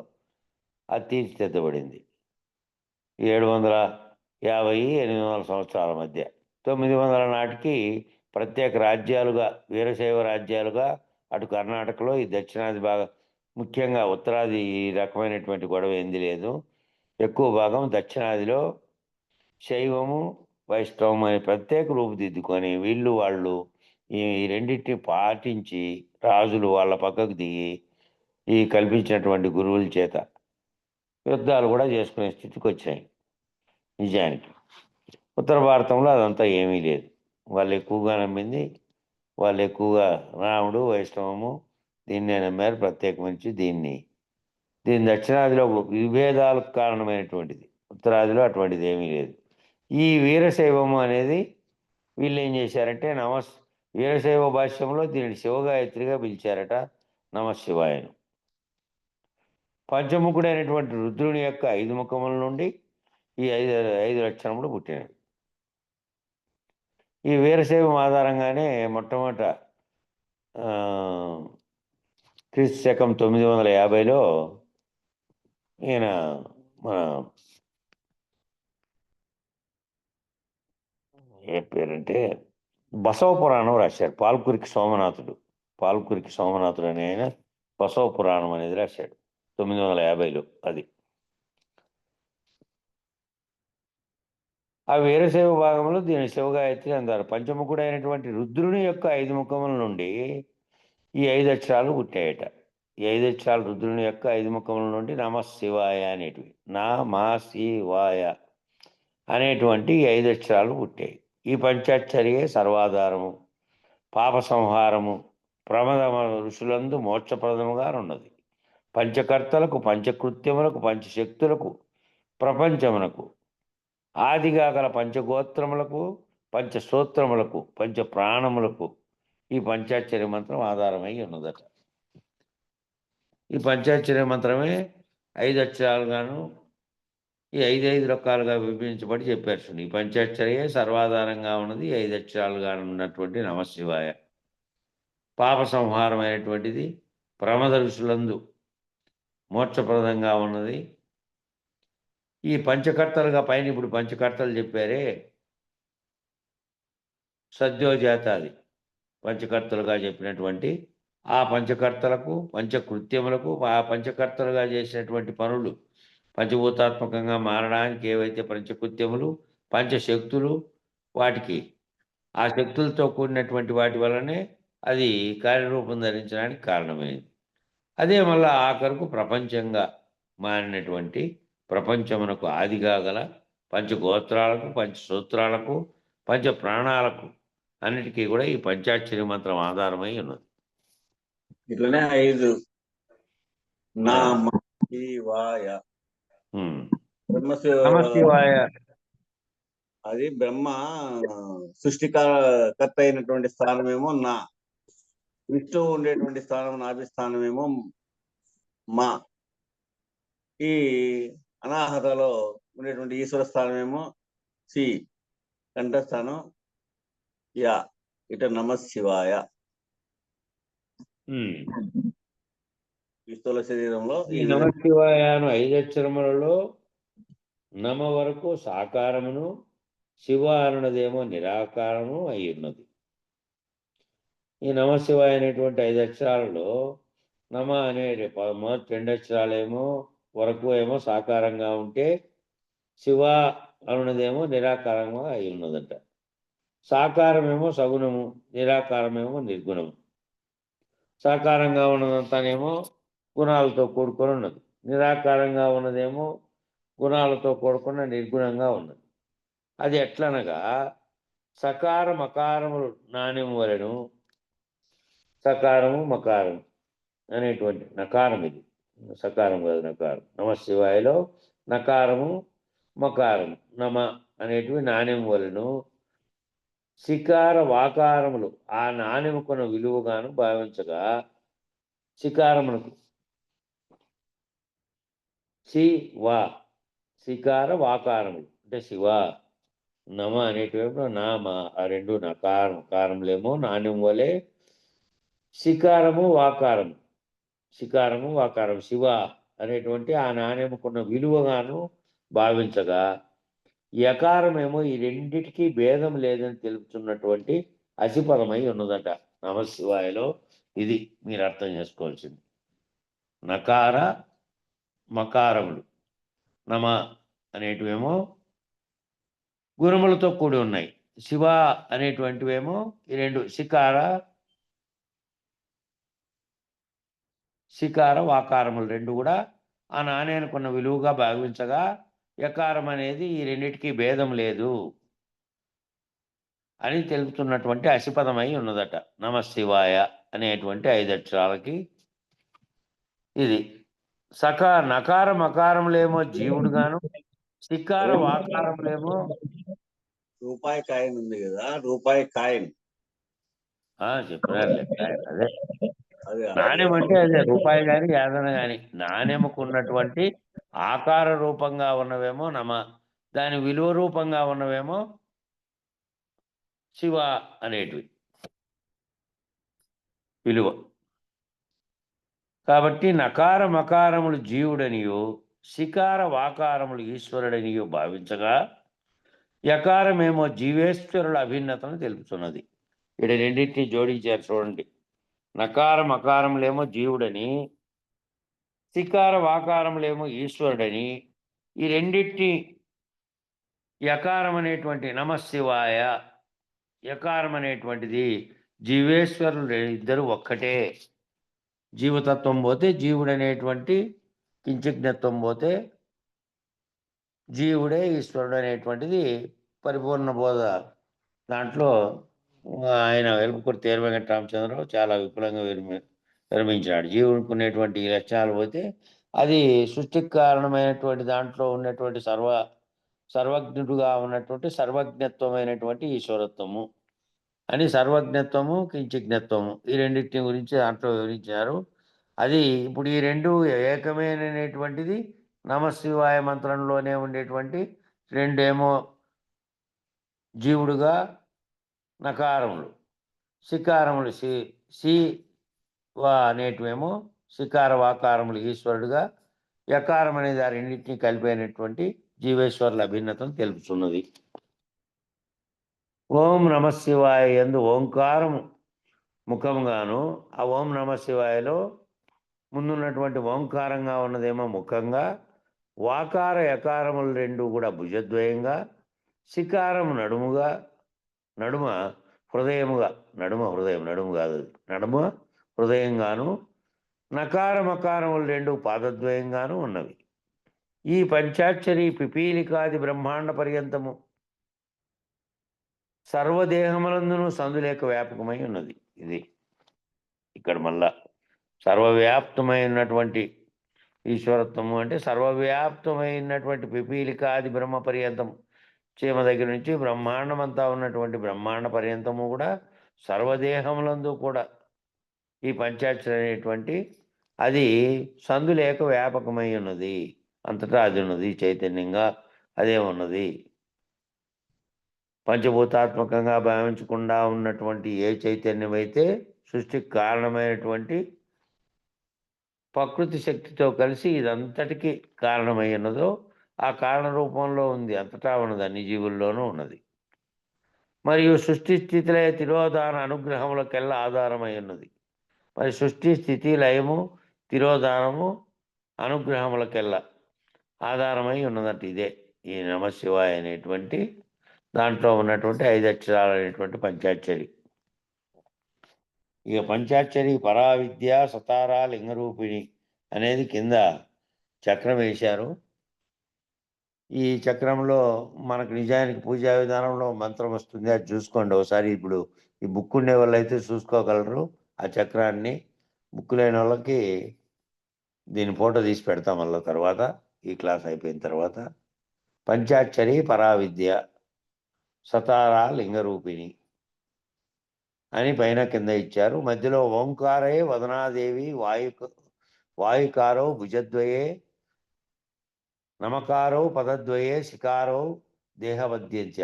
[SPEAKER 1] అది తీర్చిదిద్దబడింది. 750-800 సంవత్సరాల మధ్య. 900 నాటికి ప్రత్యేక రాజ్యాలుగా, వీరశైవ రాజ్యాలుగా అటు కర్ణాటకలో, ఈ దక్షిణాది ముఖ్యంగా ఉత్తరాది ఈ రకమైనటువంటి గొడవ ఏంది లేదు. ఎక్కువ భాగం దక్షిణాదిలో శైవము వైష్ణవం అనే ప్రత్యేక రూపుదిద్దుకొని వాళ్ళు ఈ రెండింటిని పాటించి రాజులు వాళ్ళ పక్కకు దిగి ఈ కల్పించినటువంటి గురువుల చేత యుద్ధాలు కూడా చేసుకునే స్థితికి వచ్చాయి. నిజానికి ఉత్తర భారతంలో అదంతా ఏమీ లేదు. వాళ్ళు ఎక్కువగా నమ్మింది, వాళ్ళు ఎక్కువగా రాముడు వైష్ణవము దీన్నే నమ్మారు. ప్రత్యేకించి దీని దక్షిణాదిలో విభేదాలకు కారణమైనటువంటిది. ఉత్తరాదిలో అటువంటిది ఏమీ లేదు. ఈ వీరశైవము అనేది వీళ్ళు ఏం చేశారంటే వీరశైవ భాష్యంలో దీనిని శివగాయత్రిగా పిలిచారట, నమశివాయను. పంచముఖుడైనటువంటి రుద్రుని యొక్క 5 ముఖముల నుండి ఈ 5 లక్షణములు పుట్టినవి. ఈ వీరశైవం ఆధారంగానే మొట్టమొదట క్రీస్తు శకం 950లో ఈయన మన ఏ పేరంటే బసవ పురాణం రాశాడు. పాల్కురికి సోమనాథుడు అనే ఆయన బసవ పురాణం అనేది రాశాడు 950లో. అది ఆ వీరశైవ భాగంలో దీని శివగాయత్రి అంటారు. పంచముఖుడు అయినటువంటి రుద్రుని యొక్క 5 ముఖముల నుండి ఈ 5 అక్షరాలు పుట్టాయట. ఈ 5 అక్షరాలు రుద్రుని యొక్క 5 ముఖముల నుండి నమ శివాయ అనేటివి, నా మా శివాయ అనేటువంటి ఈ 5 అక్షరాలు పుట్టాయి. ఈ పంచాక్షరియే సర్వాధారము, పాప సంహారము, ప్రమద ఋషులందు మోక్షప్రదముగా ఉన్నది. పంచకర్తలకు, పంచకృత్యములకు, పంచశక్తులకు, ప్రపంచమునకు ఆదిగా గల పంచగోత్రములకు, పంచసూత్రములకు, పంచ ప్రాణములకు ఈ పంచాక్షరి మంత్రం ఆధారమై ఉన్నదట. ఈ పంచాక్షరి మంత్రమే 5 అక్షరాలుగాను ఈ 5 రకాలుగా విభజించబడి చెప్పారు. ఈ పంచాక్షరియే సర్వాధారంగా ఉన్నది. 5 అక్షరాలుగాను ఉన్నటువంటి నమశివాయ పాప సంహారమైనటువంటిది, ప్రమద ఋషులందు మోక్షప్రదంగా ఉన్నది. ఈ పంచకర్తలుగా పైన ఇప్పుడు పంచకర్తలు చెప్పారే, సద్యోజాతాది పంచకర్తలుగా చెప్పినటువంటి ఆ పంచకర్తలకు, పంచకృత్యములకు, ఆ పంచకర్తలుగా చేసినటువంటి పనులు పంచభూతాత్మకంగా మారడానికి ఏవైతే పంచకృత్యములు, పంచశక్తులు, వాటికి ఆ శక్తులతో కూడినటువంటి వాటి వల్లనే అది కార్యరూపం ధరించడానికి కారణమైంది. అదే మళ్ళా ఆఖరుకు ప్రపంచంగా మారినటువంటి ప్రపంచమునకు ఆదిగా గల పంచగోత్రాలకు, పంచసూత్రాలకు, పంచ ప్రాణాలకు అన్నిటికీ కూడా ఈ పంచాక్షరి మంత్రం ఆధారమై ఉన్నది.
[SPEAKER 2] ఇట్లనే 5 నామ శివాయ
[SPEAKER 1] నమశివాయ
[SPEAKER 2] అది బ్రహ్మ సృష్టికర్త అయినటువంటి స్థానమేమో నా, విష్ణువు ఉండేటువంటి స్థానం నాభి స్థానమేమో మా, ఈ అనాహతలో ఉండేటువంటి ఈశ్వర స్థానమేమో సి, కంఠస్థానం యా. ఇట నమ శివాయ. ఈ స్థూల శరీరంలో
[SPEAKER 1] ఈ నమశివాయను 5 అక్షరములలో నమ వరకు సాకారమును, శివ అన్నదేమో నిరాకారము అయి ఉన్నది. ఈ నమశివాయ అనేటువంటి 5 అక్షరాలలో నమ అనే మొదటి 2 అక్షరాలేమో వరకు ఏమో సాకారంగా ఉంటే, శివ అన్నదేమో నిరాకారంగా అయి ఉన్నదంట. సాకారమేమో సగుణము, నిరాకారమేమో నిర్గుణము. సాకారంగా ఉన్నదంతానేమో గుణాలతో కూడుకొని ఉన్నది, నిరాకారంగా ఉన్నదేమో గుణాలతో కూడుకున్న నిర్గుణంగా ఉన్నది. అది ఎట్లనగా సకార మకారములు నాణ్యం వలెను, సకారము మకారం అనేటువంటి నకారం, ఇది సకారం కాదు నకారం. నమశివాయలో నకారము మకారము నమ అనేటివి నాణ్యం వలెను, శికార వాకారములు ఆ నాణ్యముకున్న విలువగాను భావించగా, శికారమునకు శివ, శికార వాకారములు అంటే శివ, నమ అనేటివేమో నామ, ఆ 2 నకారం కారములేమో నాణ్యం వలె, శికారము వాకారము, శికారము వాకారం శివ అనేటువంటి ఆ నాణ్యముకున్న విలువగాను భావించగా, యకారమేమో ఈ రెండిటికీ భేదం లేదని తెలుపుతున్నటువంటి అసిపదమై ఉన్నదట నమశివాయలో. ఇది మీరు అర్థం చేసుకోవాల్సింది. నకార మకారములు నమ అనేటివేమో గుణములతో కూడి ఉన్నాయి, శివ అనేటువంటివేమో ఈ 2 శికార వాకారములు 2 కూడా ఆ నాణ్యానికున్న విలువగా భావించగా, యకారం అనేది ఈ రెండిటికీ భేదం లేదు అని తెలుపుతున్నటువంటి అసిపదమై ఉన్నదట నమశివాయ అనేటువంటి 5 అక్షరాలకి. ఇది నకార మకారములేమో జీవుడుగాను, శికార వాకారములేమో
[SPEAKER 2] రూపాయి కాయిన్ ఉంది కదా, రూపాయి కాయిన్
[SPEAKER 1] చెప్పినారులే. అదే
[SPEAKER 2] అదే
[SPEAKER 1] నాణ్యం అంటే అదే రూపాయి కానీ ఏదైనా కానీ నాణ్యముకు ఉన్నటువంటి ఆకార రూపంగా ఉన్నవేమో నమ, దాని విలువ రూపంగా ఉన్నవేమో శివ అనేటివి విలువ. కాబట్టి నకార మకారములు జీవుడనియు శికార వాకారములు ఈశ్వరుడనియు భావించగా యకారమేమో జీవేశ్వరుల అభిన్నతను తెలుపుతున్నది. ఇక్కడ రెండింటినీ జోడించారు చూడండి. నకార మకారములేమో జీవుడని, శికార వాకారములేమో ఈశ్వరుడని, ఈ రెండింటినీ యకారం అనేటువంటి నమశివాయ, యకారం అనేటువంటిది జీవేశ్వరులు ఇద్దరు ఒక్కటే. జీవతత్వం పోతే జీవుడు అనేటువంటి కించిజ్ఞత్వం పోతే జీవుడే ఈశ్వరుడు అనేటువంటిది పరిపూర్ణ బోధ. దాంట్లో ఆయన వెలుపుకుర్తి వీర వెంకటరామచంద్రరావు చాలా విపులంగా విరమించాడు. జీవునికి ఉన్నటువంటి ఈ లక్షణాలు పోతే అది సృష్టికి కారణమైనటువంటి దాంట్లో ఉన్నటువంటి సర్వజ్ఞుడుగా ఉన్నటువంటి సర్వజ్ఞత్వమైనటువంటి ఈశ్వరత్వము అని, సర్వజ్ఞత్వము కించిజ్ఞత్వము ఈ రెండింటిని గురించి దాంట్లో వివరించారు. అది ఇప్పుడు ఈ రెండు ఏకమైనటువంటిది నమశివాయ మంత్రంలోనే ఉండేటువంటి రెండేమో జీవుడుగా నకారములు, శికారములు అనేటివేమో శికార వాకారములు ఈశ్వరుడుగా, యకారం అనేది ఆ రెండింటినీ కలిపైనటువంటి జీవేశ్వరుల అభిన్నతను తెలుపుతున్నది. ఓం నమశివాయ యందు ఓంకారము ముఖంగాను, ఆ ఓం నమశివాయలో ముందున్నటువంటి ఓంకారంగా ఉన్నదేమో ముఖంగా, వాకార యకారములు రెండు కూడా భుజద్వయంగా, శికారము నడుమ హృదయముగా, నడుము కాదు, నడుమ హృదయంగాను, నకార మకారములు రెండు పాదద్వయంగాను ఉన్నవి. ఈ పంచాక్షరి పిపీలికాది బ్రహ్మాండ పర్యంతము సర్వదేహములందును సందులేక వ్యాపకమై ఉన్నది. ఇది ఇక్కడ మళ్ళా సర్వవ్యాప్తమైనటువంటి ఈశ్వరత్వము అంటే సర్వవ్యాప్తమైనటువంటి పిపీలికాది బ్రహ్మ పర్యంతం, చీమ దగ్గర నుంచి బ్రహ్మాండమంతా ఉన్నటువంటి బ్రహ్మాండ పర్యంతము కూడా సర్వదేహములందు కూడా ఈ పంచాక్షరి అనేటువంటి అది సందులేక వ్యాపకమై ఉన్నది. అంతటా అది ఉన్నది, చైతన్యంగా అదే ఉన్నది. పంచభూతాత్మకంగా భావించకుండా ఉన్నటువంటి ఏ చైతన్యం అయితే సృష్టికి కారణమైనటువంటి ప్రకృతి శక్తితో కలిసి ఇదంతటికీ కారణమై ఉన్నదో ఆ కారణ రూపంలో ఉంది, అంతటా ఉన్నది, అన్ని జీవుల్లోనూ ఉన్నది. మరియు సృష్టి స్థితి లయ తిరోధాన అనుగ్రహములకెల్లా ఆధారమై ఉన్నది. మరి సృష్టి స్థితి లయము తిరోధానము అనుగ్రహములకెల్లా ఆధారమై ఉన్నదంటే ఇదే ఈ నమశివాయ అనేటువంటి దాంట్లో ఉన్నటువంటి 5 అక్షరాలు అనేటువంటి పంచాక్షరి. ఇక పంచాక్షరి పరావిద్య సతారా లింగరూపిణి అనేది కింద చక్రం వేశారు. ఈ చక్రంలో మనకు నిజానికి పూజా విధానంలో మంత్రం వస్తుంది, అది చూసుకోండి ఒకసారి. ఇప్పుడు ఈ బుక్ ఉండే వాళ్ళు అయితే చూసుకోగలరు ఆ చక్రాన్ని. బుక్ లేని వాళ్ళకి దీని ఫోటో తీసి పెడతాం మళ్ళీ తర్వాత, ఈ క్లాస్ అయిపోయిన తర్వాత. పంచాక్షరి పరావిద్య సతారా లింగరూపిణి అని పైన కింద ఇచ్చారు. మధ్యలో ఓంకారే వదనాదేవి వాయుకారో భుజద్వయే నమకారో పదద్వయే శికారో దేహవద్యంచ.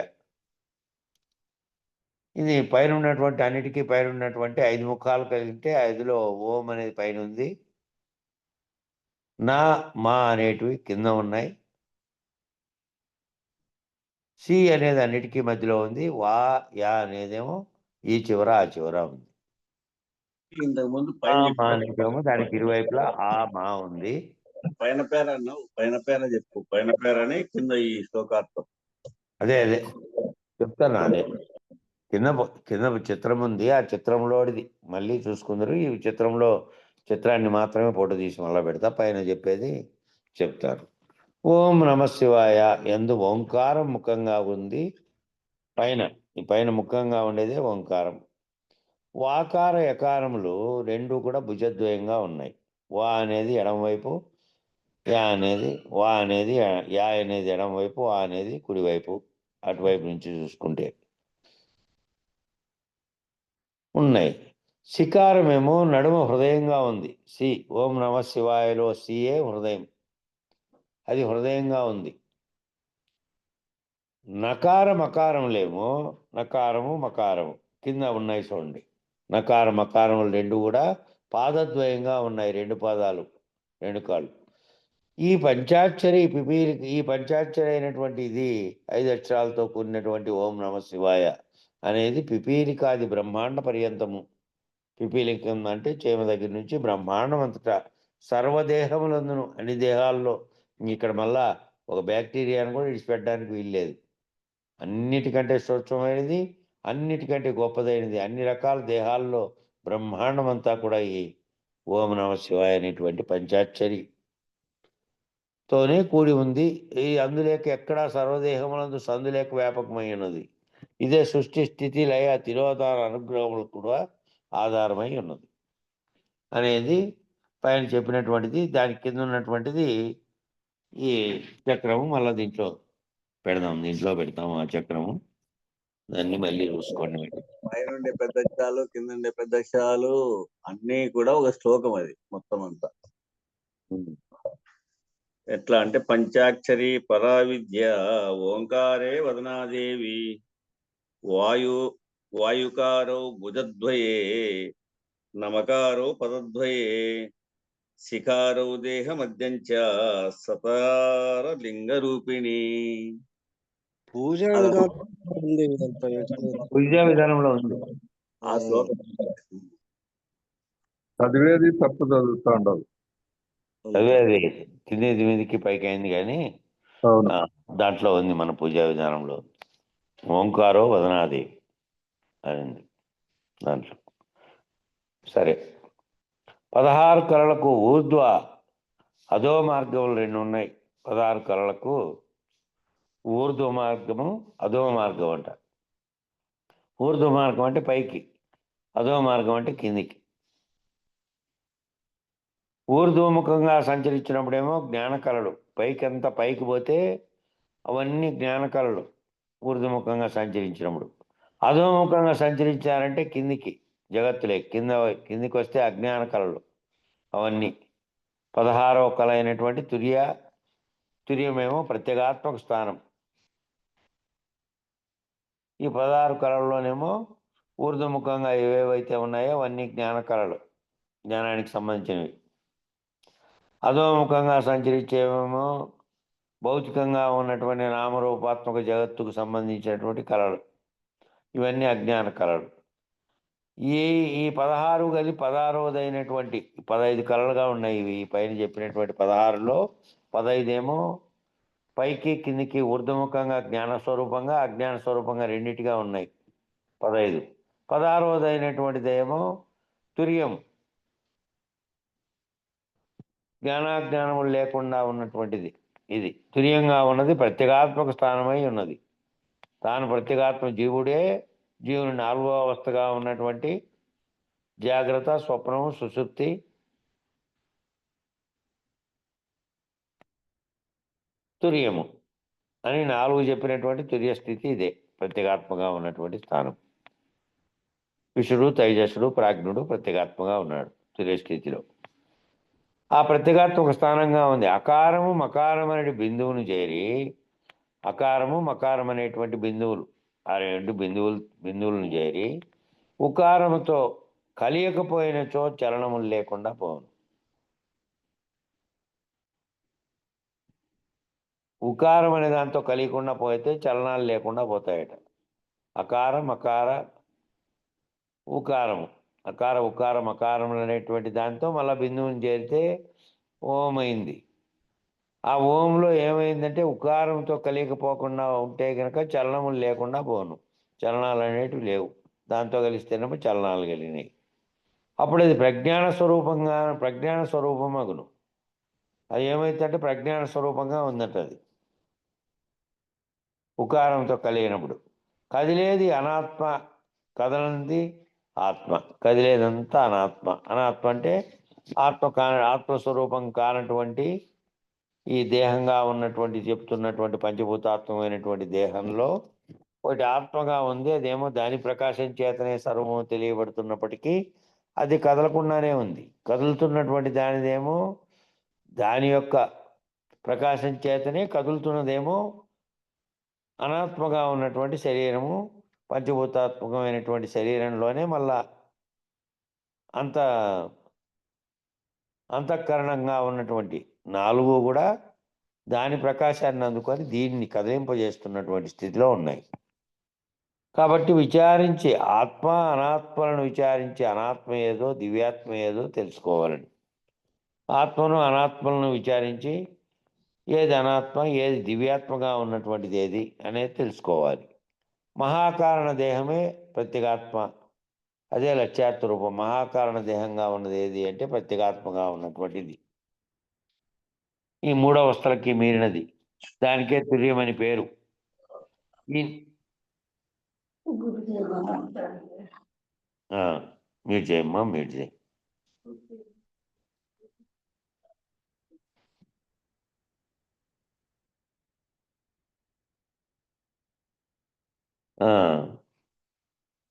[SPEAKER 1] ఇది పైన ఉన్నటువంటి అన్నిటికీ పైన ఉన్నటువంటి 5 ముఖాలు కలిగితే 5లో ఓం అనేది పైన ఉంది, నా మా అనేటివి కింద ఉన్నాయి, సి అనేది అన్నిటికీ మధ్యలో ఉంది, వా యా అనేదేమో ఈ చివర ఆ చివర ఉంది.
[SPEAKER 2] ఇంతకు ముందు
[SPEAKER 1] అనేదేమో దానికి ఇరువైపులా ఆ మా ఉంది.
[SPEAKER 2] పైన పేర అన్నావు, పైన పేర చెప్పు. పైన పేర అని కింద ఈ శ్లోకార్థం.
[SPEAKER 1] అదే చెప్తాను. అదే కింద చిత్రం ఉంది, ఆ చిత్రంలోది మళ్ళీ చూసుకుందరు. ఈ చిత్రాన్ని మాత్రమే ఫోటో తీసి మళ్ళీ పెడతా, పైన చెప్పేది చెప్తారు. ఓం నమశివాయ యందు ఓంకారం ముఖంగా ఉంది. ఈ పైన ముఖంగా ఉండేదే ఓంకారం. వాకార యకారములు రెండు కూడా భుజద్వయంగా ఉన్నాయి. వా అనేది ఎడమవైపు, యా అనేది యా అనేది ఎడమవైపు, వా అనేది కుడివైపు, అటువైపు నుంచి చూసుకుంటే ఉన్నాయి. శికారమేమో నడుమ హృదయంగా ఉంది. సి ఓం నమ శివాయలో సియే హృదయం, అది హృదయంగా ఉంది. నకారం అకారములేమో నకారము మకారము కింద ఉన్నాయి చూడండి. నకారం మకారములు రెండు కూడా పాదద్వయంగా ఉన్నాయి, రెండు పాదాలు, రెండు కాళ్ళు. ఈ పంచాక్షరి ఈ పంచాక్షరి అయినటువంటి ఇది 5 అక్షరాలతో కూడినటువంటి ఓం నమ శివాయ అనేది పిపీలికాది బ్రహ్మాండ పర్యంతము. పిపీలికం అంటే చీమ దగ్గర నుంచి బ్రహ్మాండం అంతటా సర్వదేహములందును, అన్ని దేహాల్లో. ఇక్కడ మళ్ళా ఒక బ్యాక్టీరియాను కూడా విడిచిపెట్టడానికి వీల్లేదు. అన్నిటికంటే సూక్ష్మమైనది, అన్నిటికంటే గొప్పదైనది, అన్ని రకాల దేహాల్లో బ్రహ్మాండం అంతా కూడా ఈ ఓం నమ శివాయ అనేటువంటి పంచాక్షరి తోనే కూడి ఉంది. ఈ అందులేక ఎక్కడా సర్వదేహములందు సందులేక వ్యాపకమై ఉన్నది. ఇదే సృష్టి స్థితి లయ తిరోధాన అనుగ్రహములకు కూడా ఆధారమై ఉన్నది అనేది పైన చెప్పినటువంటిది. దాని కింద ఉన్నటువంటిది ఈ చక్రము. మళ్ళీ దీంట్లో పెడతాము ఆ చక్రము. దాన్ని మళ్ళీ చూసుకోండి.
[SPEAKER 2] పైన పెద్ద అక్షరాలు, కింద ఉండే పెద్ద అక్షరాలు అన్నీ కూడా ఒక శ్లోకం అది మొత్తం అంతా. ఎట్లా అంటే పంచాక్షరి పరావిద్య ఓంకారే వదనాదేవి వాయుకారో భుజద్వయే నమకారో పదద్వయే శిఖారౌ దేహ మధ్యంచ సతార లింగ రూపిణి.
[SPEAKER 3] పూజా విధానం ఉంది ఇదంతా.
[SPEAKER 1] పూజా విధానంలో ఉంది
[SPEAKER 2] ఆ శ్లోకం
[SPEAKER 4] చదివేది తప్పు చదువుతూ ఉండాలి.
[SPEAKER 1] చదివేది కింది మీదకి పైకి అయింది కానీ
[SPEAKER 4] అవును.
[SPEAKER 1] దాంట్లో ఉంది మన పూజా విధానంలో. ఓంకారో వదనాది అనింది దాంట్లో. సరే, 16 కళలకు ఊర్ధ్వ అధో మార్గములు 2 ఉన్నాయి. 16 కళలకు ఊర్ధ్వ మార్గము, అధో మార్గం అంట. ఊర్ధ్వ మార్గం అంటే పైకి, అధో మార్గం అంటే కిందికి. ఊర్ధ్వముఖంగా సంచరించినప్పుడేమో జ్ఞాన కళలు. పైకంతా పైకి పోతే అవన్నీ జ్ఞాన కళలు ఊర్ధ్వముఖంగా సంచరించినప్పుడు. అధోముఖంగా సంచరించారంటే కిందికి, జగత్తులే కిందికి వస్తే అజ్ఞాన కళలు అవన్నీ. 16వ కళ అయినటువంటి తుర్యమేమో ప్రత్యేగాత్మక స్థానం. ఈ 16 కళల్లోనేమో ఊర్ధ్వముఖంగా ఏవేవైతే ఉన్నాయో అవన్నీ జ్ఞాన కళలు, జ్ఞానానికి సంబంధించినవి. అధోముఖంగా సంచరించేవేమో భౌతికంగా ఉన్నటువంటి నామరూపాత్మక జగత్తుకు సంబంధించినటువంటి కళలు. ఇవన్నీ అజ్ఞాన కళలు. ఈ 16 కలిపి 16వది అయినటువంటి 15 కళలుగా ఉన్నాయి ఇవి. పైన చెప్పినటువంటి 16లో 15 ఏమో పైకి కిందికి ఊర్ధ్వముఖంగా జ్ఞాన స్వరూపంగా, అజ్ఞాన స్వరూపంగా రెండింటిగా ఉన్నాయి 15. 16వది అయినటువంటిది ఏమో తుర్యం, జ్ఞానాజ్ఞానములు లేకుండా ఉన్నటువంటిది. ఇది తుర్యంగా ఉన్నది ప్రత్యేగాత్మక స్థానమై ఉన్నది. తాను ప్రత్యేగాత్మ జీవుడే. జీవుని 4వ అవస్థగా ఉన్నటువంటి జాగ్రత్త, స్వప్నము, సుషుప్తి, తుర్యము అని 4 చెప్పినటువంటి తుర్య స్థితి ఇదే, ప్రత్యేగాత్మగా ఉన్నటువంటి స్థానం. విషుడు, తైజసుడు, ప్రాజ్ఞుడు ప్రత్యేగాత్మగా ఉన్నాడు తుర్య స్థితిలో. ఆ ప్రత్యేగాత్మక స్థానంగా ఉంది. అకారము మకారం అనే బిందువును చేరి, అకారము మకారం అనేటువంటి బిందువులు, ఆ 2 బిందువులను చేరి ఉకారముతో కలియకపోయినచో చలనములు లేకుండా పోను. ఉకారం అనే దాంతో కలియకుండా పోతే చలనాలు లేకుండా పోతాయట. అకారం అకార ఉకారము, అకార ఉకారం అకారములు అనేటువంటి దాంతో మళ్ళీ బిందువుని చేరితే ఓం అయింది. ఆ ఓంలో ఏమైందంటే ఉకారంతో కలియకపోకుండా ఉంటే కనుక చలనములు లేకుండా పోను. చలనాలు అనేటివి లేవు. దాంతో కలిస్తేనేమో చలనాలు కలిగినాయి. అప్పుడు అది ప్రజ్ఞాన స్వరూపమగును. అది ఏమైందంటే ప్రజ్ఞాన స్వరూపంగా ఉందట. అది ఉకారంతో కలిగినప్పుడు కదిలేది అనాత్మ, కదలంది ఆత్మ. కదిలేదంతా అనాత్మ. అనాత్మ అంటే ఆత్మస్వరూపం కానటువంటి ఈ దేహంగా ఉన్నటువంటి చెప్తున్నటువంటి పంచభూతాత్మకమైనటువంటి దేహంలో ఒకటి ఆత్మగా ఉంది. అదేమో దాని ప్రకాశం చేతనే సర్వము తెలియబడుతున్నప్పటికీ అది కదలకుండానే ఉంది. కదులుతున్నటువంటి దానిదేమో దాని యొక్క ప్రకాశం చేతనే కదులుతున్నదేమో అనాత్మగా ఉన్నటువంటి శరీరము పంచభూతాత్మకమైనటువంటి శరీరంలోనే మళ్ళా అంత అంతఃకరణంగా ఉన్నటువంటి 4 కూడా దాని ప్రకాశాన్ని అందుకొని దీన్ని కదిలింపజేస్తున్నటువంటి స్థితిలో ఉన్నాయి. కాబట్టి విచారించి ఆత్మ అనాత్మలను విచారించి అనాత్మ ఏదో దివ్యాత్మ ఏదో తెలుసుకోవాలని. ఆత్మను అనాత్మలను విచారించి ఏది అనాత్మ ఏది దివ్యాత్మగా ఉన్నటువంటిది ఏది అనేది తెలుసుకోవాలి. మహాకారణ దేహమే ప్రత్యేగాత్మ, అదే లక్ష్యార్థ రూపం. మహాకారణ దేహంగా ఉన్నది ఏది అంటే ప్రత్యేగాత్మగా ఉన్నటువంటిది. ఈ మూడవస్థలకి మీరినది, దానికే తుర్యమని పేరు. ఈ మీరు చేయమ్మా, మీరు చేయి.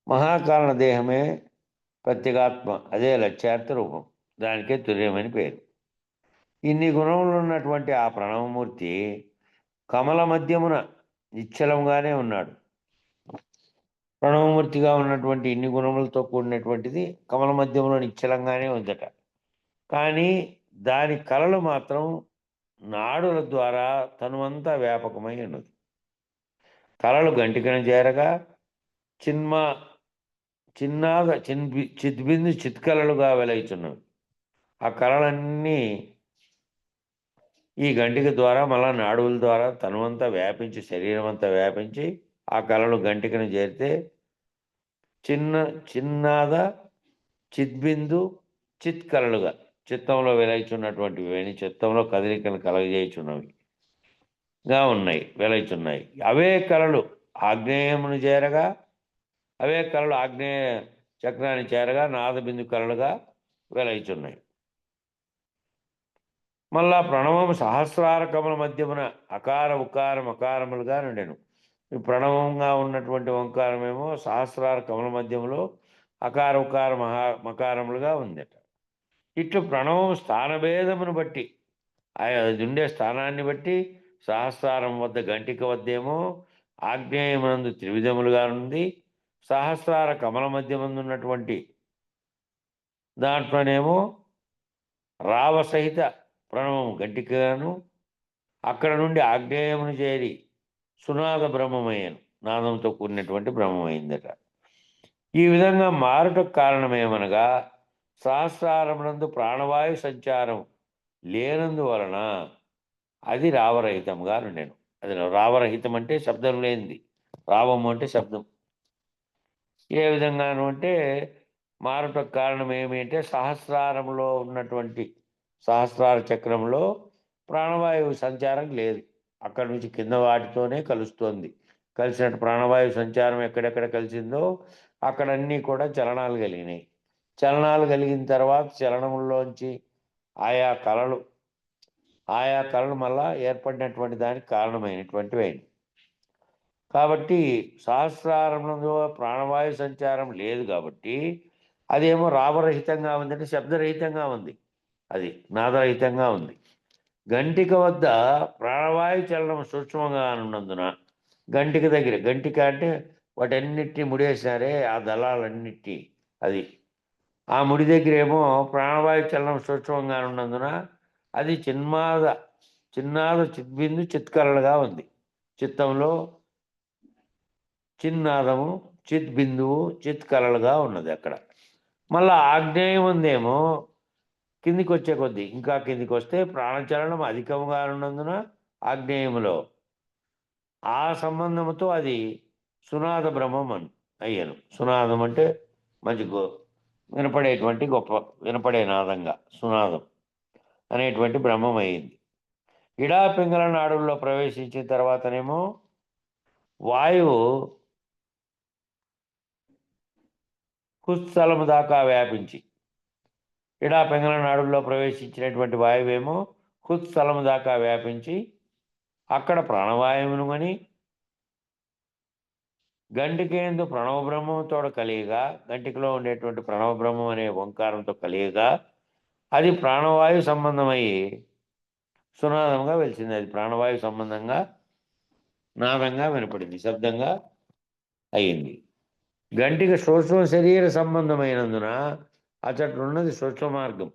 [SPEAKER 1] మహాకారణ దేహమే ప్రత్యేగాత్మ, అదే లక్ష్యార్థ రూపం, దానికే తుర్యమని పేరు. ఇన్ని గుణములు ఉన్నటువంటి ఆ ప్రణవమూర్తి కమల మధ్యమున నిశ్చలంగానే ఉన్నాడు. ప్రణవమూర్తిగా ఉన్నటువంటి ఇన్ని గుణములతో కూడినటువంటిది కమల మధ్యంలో నిశ్చలంగానే ఉందట. కానీ దాని కళలు మాత్రం నాడుల ద్వారా తనువంతా వ్యాపకమై ఉన్నది. కళలు గంటికను చేరగా చిన్నగా చిద్బిందు చిత్కళలుగా వెలయుచున్నవి. ఆ కళలన్నీ ఈ గంటిక ద్వారా మళ్ళా నాడుల ద్వారా తనువంతా వ్యాపించి శరీరం అంతా వ్యాపించి ఆ కళలు గంటికను చేరితే చిన్నద చిద్బిందు చిత్కళలుగా చిత్తంలో వెలయిచున్నటువంటివి, చిత్తంలో కదలికలు కలగజేయుచున్నవిగా ఉన్నాయి, వెలయిచున్నాయి. అవే కళలు ఆగ్నేయమును చేరగా, అవే కళలు ఆగ్నేయ చక్రాన్ని చేరగా నాదబిందు కళలుగా వెలయిచున్నాయి. మళ్ళా ప్రణవము సహస్రార కమల మధ్యమున అకార ఉకార మకారములుగా నుండెను. ఈ ప్రణవంగా ఉన్నటువంటి ఓంకారమేమో సహస్రార కమల మధ్యములో అకార ఉకార మకారములుగా ఉందట. ఇట్లు ప్రణవం స్థానభేదమును బట్టి అది ఉండే స్థానాన్ని బట్టి సహస్రారం వద్ద గంటిక వద్దేమో ఆగ్నేయమునందు త్రివిధములుగా ఉంది. సహస్రార కమల మధ్యమందు ఉన్నటువంటి దాంట్లోనేమో రావసహిత ప్రణవం గంటికను, అక్కడ నుండి ఆగ్నేయమును చేరి సునాద బ్రహ్మమయ్యను, నాదంతో కూడినటువంటి బ్రహ్మమైందట. ఈ విధంగా మారుటకు కారణమేమనగా సహస్రారమునందు ప్రాణవాయు సంచారం లేనందువలన అది రావరహితంగా నుండెను. అది రావరహితం అంటే శబ్దం లేనిది, రావము అంటే శబ్దం. ఏ విధంగాను అంటే మారుటకు కారణం ఏమి అంటే సహస్రారంలో ఉన్నటువంటి సహస్రార చక్రంలో ప్రాణవాయువు సంచారం లేదు. అక్కడి నుంచి కింద వాటితోనే కలుస్తోంది. కలిసినట్టు ప్రాణవాయువు సంచారం ఎక్కడెక్కడ కలిసిందో అక్కడన్నీ కూడా చలనాలు కలిగినాయి. చలనాలు కలిగిన తర్వాత చలనంలోంచి ఆయా కళలు మళ్ళా ఏర్పడినటువంటి దానికి కారణమైనటువంటివి అయినాయి. కాబట్టి సహస్రారంలో ప్రాణవాయు సంచారం లేదు కాబట్టి అదేమో రావరహితంగా ఉందంటే శబ్దరహితంగా ఉంది, అది నాదరహితంగా ఉంది. గంటిక వద్ద ప్రాణవాయు చలనం సూక్ష్మంగా ఉన్నందున గంటిక దగ్గర, గంటిక అంటే వాటన్నిటిని ముడేసినారే ఆ దళాలన్నిటి, అది ఆ ముడి దగ్గర ఏమో ప్రాణవాయు చలనం సూక్ష్మంగా ఉన్నందున అది చిన్నాద చిద్బిందు చిత్కళలుగా ఉంది. చిత్తంలో చిన్నాదము చిద్బిందువు చిత్కళలుగా ఉన్నది అక్కడ. మళ్ళా ఆగ్నేయం ఉందేమో కిందికి వచ్చే కొద్దీ ఇంకా కిందికి వస్తే ప్రాణచలనం అధికంగా ఉన్నందున ఆగ్నేయములో ఆ సంబంధముతో అది సునాద బ్రహ్మం అయ్యను. సునాదం అంటే మంచి వినపడేటువంటి గొప్ప వినపడే నాదంగా సునాదం అనేటువంటి బ్రహ్మం అయింది. ఇడా పింగళ నాడుల్లో ప్రవేశించిన తర్వాతనేమో వాయువు హుస్థలము దాకా వ్యాపించి, ఇడా పింగళ నాడుల్లో ప్రవేశించినటువంటి వాయువేమో హుస్థలము దాకా వ్యాపించి అక్కడ ప్రాణవాయువును అని గంటికేందు ప్రణవ బ్రహ్మంతో కలియగా, గంటికలో ఉండేటువంటి ప్రణవ బ్రహ్మం అనే ఓంకారంతో కలియగా అది ప్రాణవాయు సంబంధమయ్యి సునాదంగా వెలిసింది. అది ప్రాణవాయు సంబంధంగా నాదంగా వినపడింది, శబ్దంగా అయింది. గంటిక సూక్ష్మ శరీర సంబంధమైనందున అచట్లున్నది సూక్ష్మ మార్గం.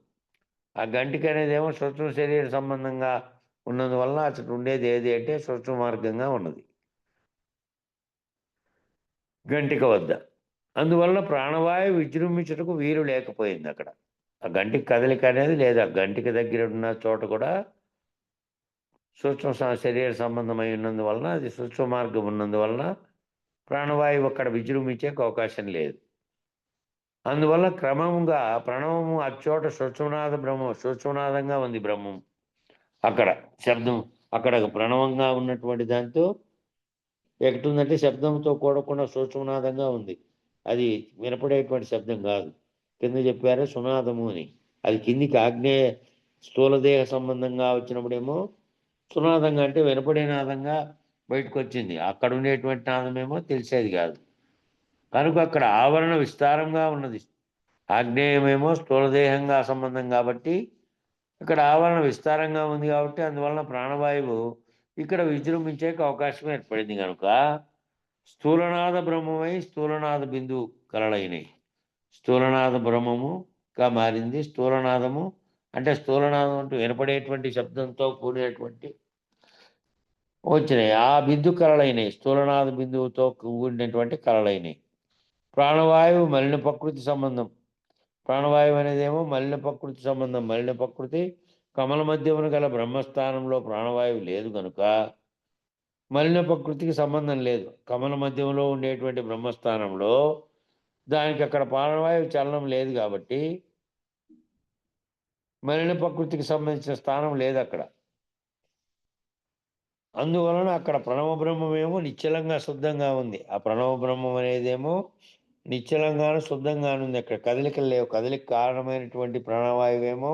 [SPEAKER 1] ఆ గంటిక అనేది ఏమో సూక్ష్మ శరీర సంబంధంగా ఉన్నందువలన అచట ఉండేది ఏది అంటే సూక్ష్మ మార్గంగా ఉన్నది గంటిక వద్ద. అందువలన ప్రాణవాయువు విజృంభించుటకు వీలు లేకపోయింది అక్కడ. ఆ గంటిక కదలిక అనేది లేదు. ఆ గంటిక దగ్గర ఉన్న చోట కూడా సూక్ష్మ శరీర సంబంధమై ఉన్నందువలన, అది సూక్ష్మ మార్గం ఉన్నందువలన ప్రాణవాయువు అక్కడ విజృంభించే అవకాశం లేదు. అందువల్ల క్రమంగా ప్రణవము అచ్చోట సూక్ష్మనాదంగా ఉంది బ్రహ్మం. అక్కడ శబ్దం అక్కడ ప్రణవంగా ఉన్నటువంటి దాంతో ఎక్కడుందంటే శబ్దంతో కూడకుండా సూక్ష్మనాదంగా ఉంది. అది వినపడేటువంటి శబ్దం కాదు. కింద చెప్పారు సునాదము అని. అది కిందికి ఆగ్నేయ స్థూలదేహ సంబంధంగా వచ్చినప్పుడేమో సునాదంగా అంటే వినపడే నాదంగా బయటకు వచ్చింది. అక్కడ ఉండేటువంటి నాదమేమో తెలిసేది కాదు. కనుక అక్కడ ఆవరణ విస్తారంగా ఉన్నది. ఆగ్నేయమేమో స్థూలదేహంగా సంబంధం కాబట్టి ఇక్కడ ఆవరణ విస్తారంగా ఉంది కాబట్టి అందువలన ప్రాణవాయువు ఇక్కడ విజృంభించే అవకాశం ఏర్పడింది. కనుక స్థూలనాద బ్రహ్మమై స్థూలనాద బిందువు కలలైనవి. స్థూలనాద బ్రహ్మముగా మారింది. స్థూలనాదము అంటే స్థూలనాదం అంటూ వినపడేటువంటి శబ్దంతో కూడినటువంటి వచ్చినాయి. ఆ బిందు కలలైనవి, స్థూలనాద బిందువుతో కూడినటువంటి కలలైనవి. ప్రాణవాయువు మలిన ప్రకృతి సంబంధం. ప్రాణవాయువు అనేదేమో మలిన ప్రకృతి సంబంధం. మలిన ప్రకృతి కమల మధ్యమున గల బ్రహ్మస్థానంలో ప్రాణవాయువు లేదు కనుక మలిన ప్రకృతికి సంబంధం లేదు. కమల మధ్యంలో ఉండేటువంటి బ్రహ్మస్థానంలో దానికి అక్కడ ప్రాణవాయువు చలనం లేదు కాబట్టి మలిన ప్రకృతికి సంబంధించిన స్థానం లేదు అక్కడ. అందువలన అక్కడ ప్రణవ బ్రహ్మమేమో నిశ్చలంగా శుద్ధంగా ఉంది. ఆ ప్రణవ బ్రహ్మం అనేదేమో నిశ్చలంగాను శుద్ధంగాను ఉంది. అక్కడ కదలికలు లేవు. కదలిక కారణమైనటువంటి ప్రాణవాయువేమో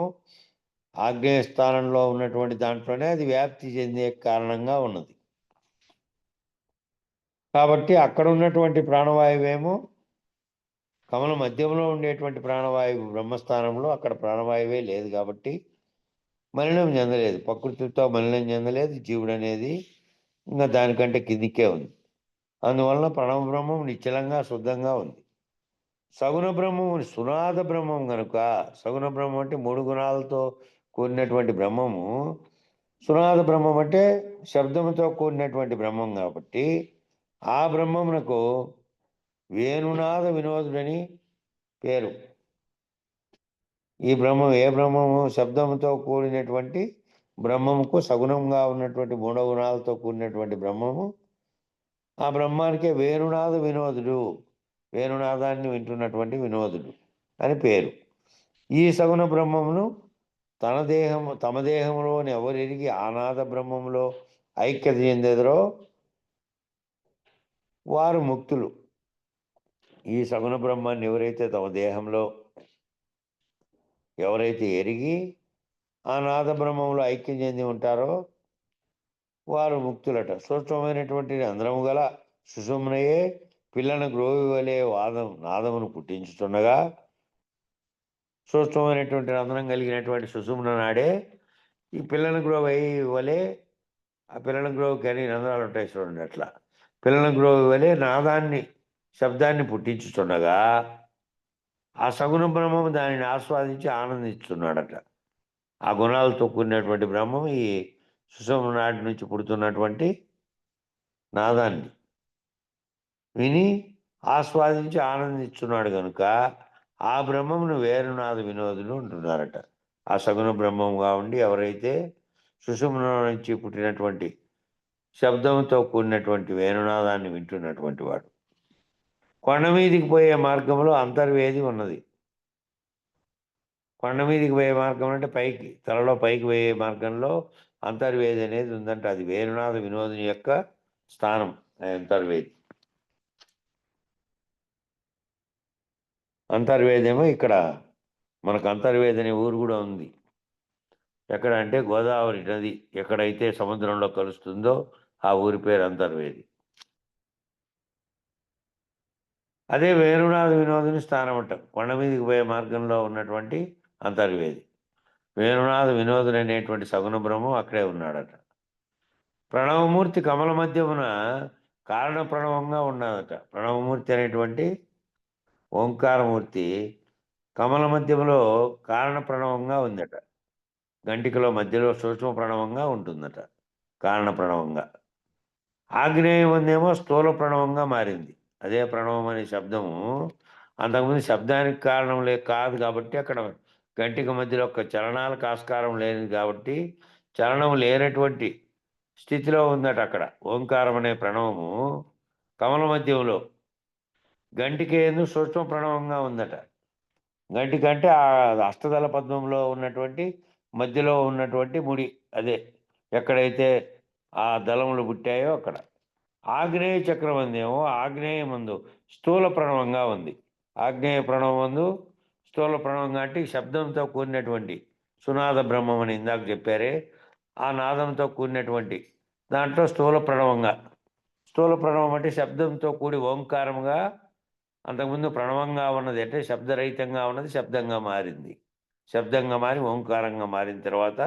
[SPEAKER 1] ఆగ్నేయ స్థానంలో ఉన్నటువంటి దాంట్లోనే అది వ్యాప్తి చెందే కారణంగా ఉన్నది. కాబట్టి అక్కడ ఉన్నటువంటి ప్రాణవాయువేమో కమల మధ్యంలో ఉండేటువంటి ప్రాణవాయువు బ్రహ్మస్థానంలో అక్కడ ప్రాణవాయువే లేదు కాబట్టి మలినం చెందలేదు. ప్రకృతితో మలినం చెందలేదు. జీవుడు అనేది ఇంకా దానికంటే కిందికే ఉంది. అందువలన ప్రణవ బ్రహ్మం నిశ్చలంగా శుద్ధంగా ఉంది. సగుణ బ్రహ్మం సునాద బ్రహ్మం కనుక, సగుణ బ్రహ్మం అంటే 3 గుణాలతో కూడినటువంటి బ్రహ్మము. సునాద బ్రహ్మం అంటే శబ్దముతో కూడినటువంటి బ్రహ్మం కాబట్టి ఆ బ్రహ్మమునకు వేణునాద వినోదుడని పేరు. ఈ బ్రహ్మం ఏ బ్రహ్మము? శబ్దముతో కూడినటువంటి బ్రహ్మముకు సగుణంగా ఉన్నటువంటి 3 గుణాలతో కూడినటువంటి బ్రహ్మము. ఆ బ్రహ్మానికే వేణునాద వినోదుడు, వేణునాదాన్ని వింటున్నటువంటి వినోదుడు అని పేరు. ఈ సగుణ బ్రహ్మమును తమ దేహంలోని ఎవరెరిగి ఆనాద బ్రహ్మములో ఐక్యత చెందెదరో వారు ముక్తులు. ఈ సగుణ బ్రహ్మాన్ని ఎవరైతే తమ దేహంలో ఎవరైతే ఎరిగి ఆ నాద బ్రహ్మంలో ఐక్యం చెంది ఉంటారో వారు ముక్తులట. సూక్ష్మమైనటువంటి అందరము గల సుషుమ్నయే పిల్లన గ్రోవి వలె నాదమును పుట్టించుతుండగా, సూక్ష్మమైనటువంటి రంధ్రం కలిగినటువంటి సుషుమ్న నాడే ఈ పిల్లన గ్రోవి వలె, ఆ పిల్లన గ్రోవికి అని రంధ్రాలు ఉంటాయి చూడండి, అట్లా పిల్లన గ్రోవి వలె నాదాన్ని శబ్దాన్ని పుట్టించుతుండగా ఆ సగుణ బ్రహ్మము దానిని ఆస్వాదించి ఆనందిస్తున్నాడట. ఆ గుణాలతో కూడినటువంటి బ్రహ్మం ఈ సుషుమ్న నాటి నుంచి పుడుతున్నటువంటి నాదాన్ని విని ఆస్వాదించి ఆనందిస్తున్నాడు కనుక ఆ బ్రహ్మమును వేణునాద వినోదులు అంటున్నారట. ఆ సగుణ బ్రహ్మంగా ఉండి ఎవరైతే సుషుమ్న నుంచి పుట్టినటువంటి శబ్దంతో కూడినటువంటి వేణునాదాన్ని వింటున్నటువంటి వాడు. కొండ మీదికి పోయే మార్గంలో అంతర్వేది ఉన్నది. కొండ మీదికి పోయే మార్గం అంటే పైకి, తలలో పైకి పోయే మార్గంలో అంతర్వేది అనేది ఉందంట. అది వేణునాద వినోదుని యొక్క స్థానం అంతర్వేది. అంతర్వేదేమో ఇక్కడ మనకు అంతర్వేది అనే ఊరు కూడా ఉంది. ఎక్కడ అంటే గోదావరి నది ఎక్కడైతే సముద్రంలో కలుస్తుందో ఆ ఊరి పేరు అంతర్వేది. అదే వేణునాథ వినోదుని స్థానం అంట. కొండ మీదకి పోయే మార్గంలో ఉన్నటువంటి అంతర్వేది. వేణునాథ వినోదుడు అనేటువంటి సగుణ బ్రహ్మం అక్కడే ఉన్నాడట. ప్రణవమూర్తి కమల మధ్యమున కారణ ప్రణవంగా ఉన్నదట. ప్రణవమూర్తి అనేటువంటి ఓంకారమూర్తి కమల మధ్యములో కారణ ప్రణవంగా ఉందట. గంటికలో మధ్యలో సూక్ష్మ ప్రణవంగా ఉంటుందట, కారణ ప్రణవంగా. ఆగ్నేయం ఉందేమో స్థూల ప్రణవంగా మారింది. అదే ప్రణవం అనే శబ్దము అంతకుముందు శబ్దానికి కారణం కాదు కాబట్టి అక్కడ గంటిక మధ్యలో ఒక చలనాలకు ఆస్కారం లేనిది కాబట్టి చలనం లేనటువంటి స్థితిలో ఉందట అక్కడ. ఓంకారం అనే ప్రణవము కమల మధ్యంలో గంటికేందు సూక్ష్మ ప్రణవంగా ఉందట. గంటికంటే ఆ అష్టదళ పద్మంలో ఉన్నటువంటి మధ్యలో ఉన్నటువంటి ముడి, అదే ఎక్కడైతే ఆ దళములు పుట్టాయో అక్కడ. ఆగ్నేయ చక్రం అందేమో ఆగ్నేయమందు స్థూల ప్రణవంగా ఉంది. ఆగ్నేయ ప్రణవం అందు స్థూల ప్రణవంగా అంటే శబ్దంతో కూడినటువంటి సునాద బ్రహ్మం అని ఇందాక చెప్పారే, ఆ నాదంతో కూడినటువంటి దాంట్లో స్థూల ప్రణవంగా. స్థూల ప్రణవం అంటే శబ్దంతో కూడి ఓంకారముగా, అంతకుముందు ప్రణవంగా ఉన్నది అంటే శబ్దరహితంగా ఉన్నది శబ్దంగా మారింది. శబ్దంగా మారి ఓంకారంగా మారిన తర్వాత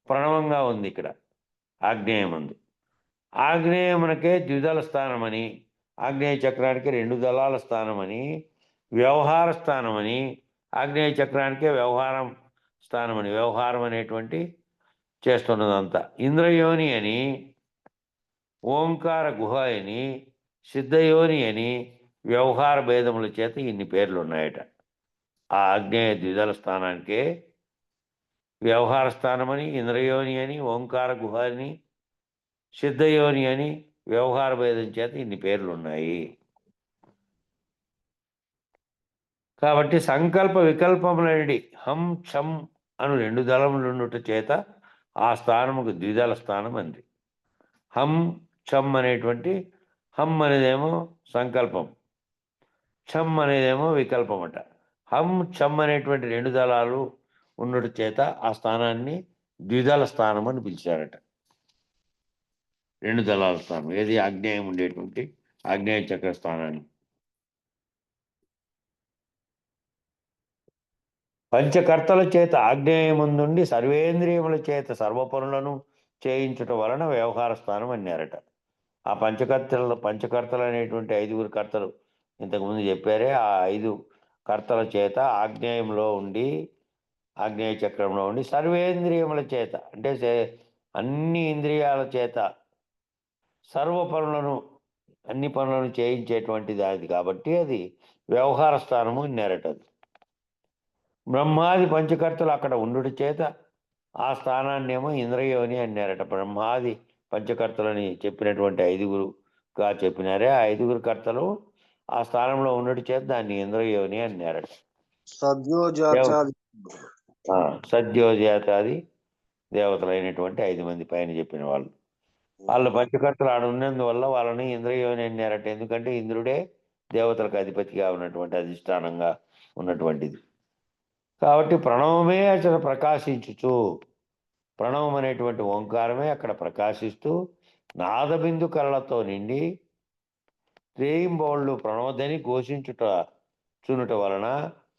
[SPEAKER 1] ప్రణవంగా ఉంది ఇక్కడ ఆగ్నేయమందు. ఆగ్నేయమునకే ద్విదళ స్థానమని, ఆగ్నేయ చక్రానికి 2 దళాల స్థానమని, వ్యవహార స్థానమని, ఆగ్నేయ చక్రానికే వ్యవహారం స్థానమని, వ్యవహారం అనేటువంటి చేస్తున్నదంతా. ఇంద్రయోని అని, ఓంకార గుహ అని, సిద్ధయోని అని వ్యవహార భేదముల చేత ఇన్ని పేర్లు ఉన్నాయట. ఆ ఆగ్నేయ ద్విదళ స్థానానికే వ్యవహార స్థానమని, ఇంద్రయోని అని, ఓంకార గుహ అని, సిద్ధయోని అని వ్యవహార భేదం చేత ఇన్ని పేర్లు ఉన్నాయి. కాబట్టి సంకల్ప వికల్పములనేది హం ఛం అను 2 దళములుండుట చేత ఆ స్థానముకు ద్విదళ స్థానం అంది. హం ఛం అనేటువంటి, హం అనేదేమో సంకల్పం, ఛం అనేదేమో వికల్పమట. హం ఛం అనేటువంటి 2 దళాలు ఉండుట చేత ఆ స్థానాన్ని ద్విదళ స్థానం అని పిలిచారట. 2 దళాల స్థానం ఏది? ఆగ్నేయం ఉండేటువంటి ఆగ్నేయ చక్ర స్థానాన్ని. పంచకర్తల చేత ఆగ్నేయముందుండి సర్వేంద్రియముల చేత సర్వపనులను చేయించుట వలన వ్యవహార స్థానం అన్నారట. ఆ పంచకర్తలు అనేటువంటి 5 కర్తలు ఇంతకుముందు చెప్పారే, ఆ 5 కర్తల చేత ఆగ్నేయంలో ఉండి, ఆగ్నేయ చక్రంలో ఉండి సర్వేంద్రియముల చేత అంటే అన్ని ఇంద్రియాల చేత సర్వ పనులను, అన్ని పనులను చేయించేటువంటిది అది కాబట్టి అది వ్యవహార స్థానము అన్నారట. అది బ్రహ్మాది పంచకర్తలు అక్కడ ఉండుట చేత ఆ స్థానాన్నేమో ఇంద్రయోని అన్నారట. బ్రహ్మాది పంచకర్తలని చెప్పినటువంటి 5గురుగా చెప్పినారే, ఆ 5 కర్తలు ఆ స్థానంలో ఉండుట చేత దాన్ని ఇంద్రయోని అన్నారట. సద్యోజాతాది దేవతలైనటువంటి 5 మంది పైన చెప్పిన వాళ్ళు, వాళ్ళ పంచకర్తలు ఆడ ఉన్నందువల్ల వాళ్ళని ఇంద్రయోని అన్నారట. ఎందుకంటే ఇంద్రుడే దేవతలకు అధిపతిగా ఉన్నటువంటి, అధిష్టానంగా ఉన్నటువంటిది కాబట్టి ప్రణవమే అసలు ప్రకాశించుచు, ప్రణవం అనేటువంటి ఓంకారమే అక్కడ ప్రకాశిస్తూ నాదబిందు కళలతో నిండి రేయింబౌళ్ళు ప్రణవదని చునుట వలన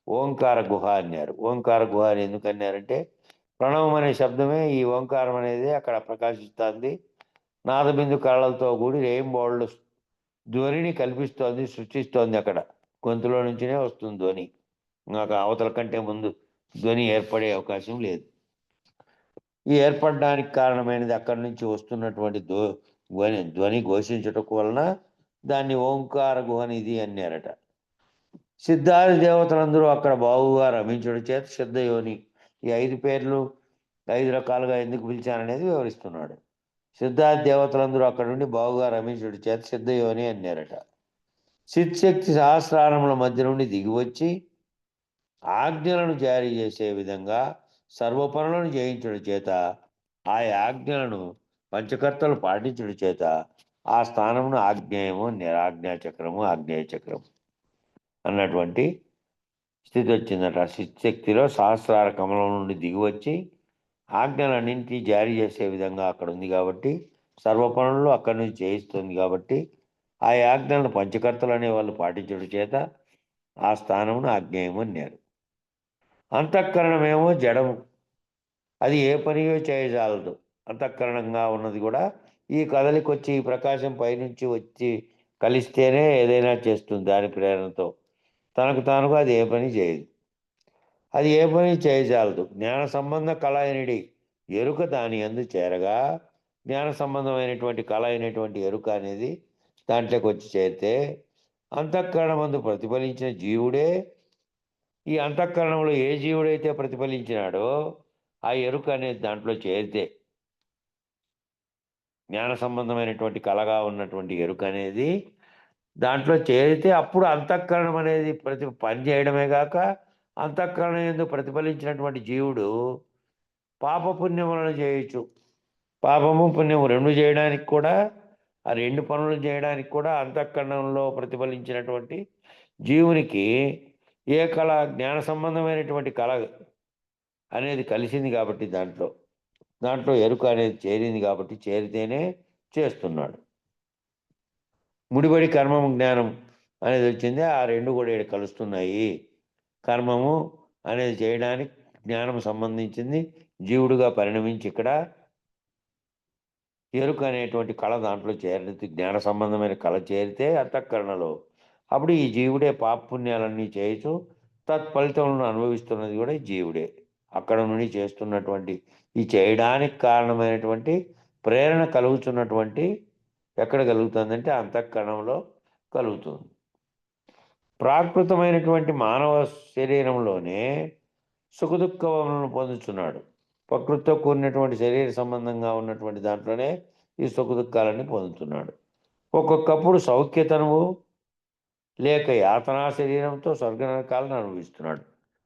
[SPEAKER 1] ఓంకార గుహ అన్నారు. ఓంకార గుహ అని ఎందుకు అన్నారంటే ప్రణవం అనే శబ్దమే ఈ ఓంకారం అనేది అక్కడ ప్రకాశిస్తుంది. నాదబిందు కళలతో కూడి రేయింబౌళ్ళు ధ్వనిని కల్పిస్తోంది, సృష్టిస్తోంది. అక్కడ గొంతులో నుంచినే వస్తుంది ధ్వని, నాకు అవతల కంటే ముందు ధ్వని ఏర్పడే అవకాశం లేదు. ఈ ఏర్పడడానికి కారణమైనది అక్కడి నుంచి వస్తున్నటువంటి ధ్వని ఘోషించుటకు వలన దాన్ని ఓంకార గుహనిది అన్నారట. సిద్ధాది దేవతలందరూ అక్కడ బాగుగా రమించడం చేత సిద్ధయోని, ఈ 5 పేర్లు 5 రకాలుగా ఎందుకు పిలిచాననేది వివరిస్తున్నాడు. సిద్ధాది దేవతలందరూ అక్కడ నుండి బాగుగా రమించడం చేత సిద్ధయోని అన్నారట. సిద్శక్తి సహస్రారముల మధ్య నుండి దిగివచ్చి ఆజ్ఞలను జారీ చేసే విధంగా సర్వపనులను చేయించడం చేత ఆ ఆజ్ఞలను పంచకర్తలు పాటించడం చేత ఆ స్థానమును ఆగ్నేయము, నిరాజ్ఞా చక్రము, ఆగ్నేయ చక్రము అన్నటువంటి స్థితి వచ్చిందట. శక్తిలో సహస్రార కమలం నుండి దిగివచ్చి ఆజ్ఞలన్నింటినీ జారీ చేసే విధంగా అక్కడ ఉంది కాబట్టి సర్వ పనులు అక్కడి నుంచి చేయిస్తుంది కాబట్టి ఆ ఆజ్ఞలను పంచకర్తలు అనే వాళ్ళు పాటించడం చేత ఆ స్థానమును ఆగ్నేయము అన్నారు. అంతఃకరణమేమో జడము, అది ఏ పనియో చేయజాలదు. అంతఃకరణంగా ఉన్నది కూడా ఈ కదలిక వచ్చి ఈ ప్రకాశం పైనుంచి వచ్చి కలిస్తేనే ఏదైనా చేస్తుంది దాని ప్రేరణతో. తనకు తానుగా అది ఏ పని చేయదు. అది ఏ పని చేయజాలదు. జ్ఞాన సంబంధ కళ అయినడి ఎరుక దాని యందు చేరగా, జ్ఞాన సంబంధమైనటువంటి కళ అయినటువంటి ఎరుక అనేది దాంట్లోకి వచ్చి చేరితే, అంతఃకరణమందు ప్రతిఫలించిన జీవుడే, ఈ అంతఃకరణంలో ఏ జీవుడైతే ప్రతిఫలించినాడో ఆ ఎరుక అనేది దాంట్లో చేరితే, జ్ఞాన సంబంధమైనటువంటి కళగా ఉన్నటువంటి ఎరుక అనేది దాంట్లో చేరితే, అప్పుడు అంతఃకరణం అనేది పని చేయడమే కాక, అంతఃకరణం యందు ప్రతిఫలించినటువంటి జీవుడు పాపపుణ్యములను చేయొచ్చు. పాపము పుణ్యము రెండు చేయడానికి కూడా, ఆ రెండు పనులు చేయడానికి కూడా అంతఃకరణంలో ప్రతిఫలించినటువంటి జీవునికి ఏ కళ, జ్ఞాన సంబంధమైనటువంటి కళ అనేది కలిసింది కాబట్టి దాంట్లో ఎరుక అనేది చేరింది కాబట్టి చేరితేనే చేస్తున్నాడు. ముడిపడి కర్మము జ్ఞానం అనేది వచ్చింది. ఆ రెండు కూడా ఇక్కడ కలుస్తున్నాయి. కర్మము అనేది చేయడానికి జ్ఞానం సంబంధించింది. జీవుడుగా పరిణమించి ఇక్కడ ఎరుక అనేటువంటి కళ దాంట్లో చేరితే, జ్ఞాన సంబంధమైన కళ చేరితే అంతఃకరణలో, అప్పుడు ఈ జీవుడే పాపపుణ్యాలన్నీ చేయొచ్చు. తత్ఫలితములను అనుభవిస్తున్నది కూడా ఈ జీవుడే. అక్కడ నుండి చేస్తున్నటువంటి ఈ చేయడానికి కారణమైనటువంటి ప్రేరణ కలుగుతున్నటువంటి ఎక్కడ కలుగుతుందంటే అంతఃకరణంలో కలుగుతుంది. ప్రాకృతమైనటువంటి మానవ శరీరంలోనే సుఖదుఖములను పొందుతున్నాడు. ప్రకృతితో కూడినటువంటి శరీర సంబంధంగా ఉన్నటువంటి దాంట్లోనే ఈ సుఖదుఖాలన్నీ పొందుతున్నాడు. ఒక్కొక్కప్పుడు సౌఖ్యతనువు లేక యాతనా శరీరంతో స్వర్గ నరకాలను అనుభవిస్తున్నాడు.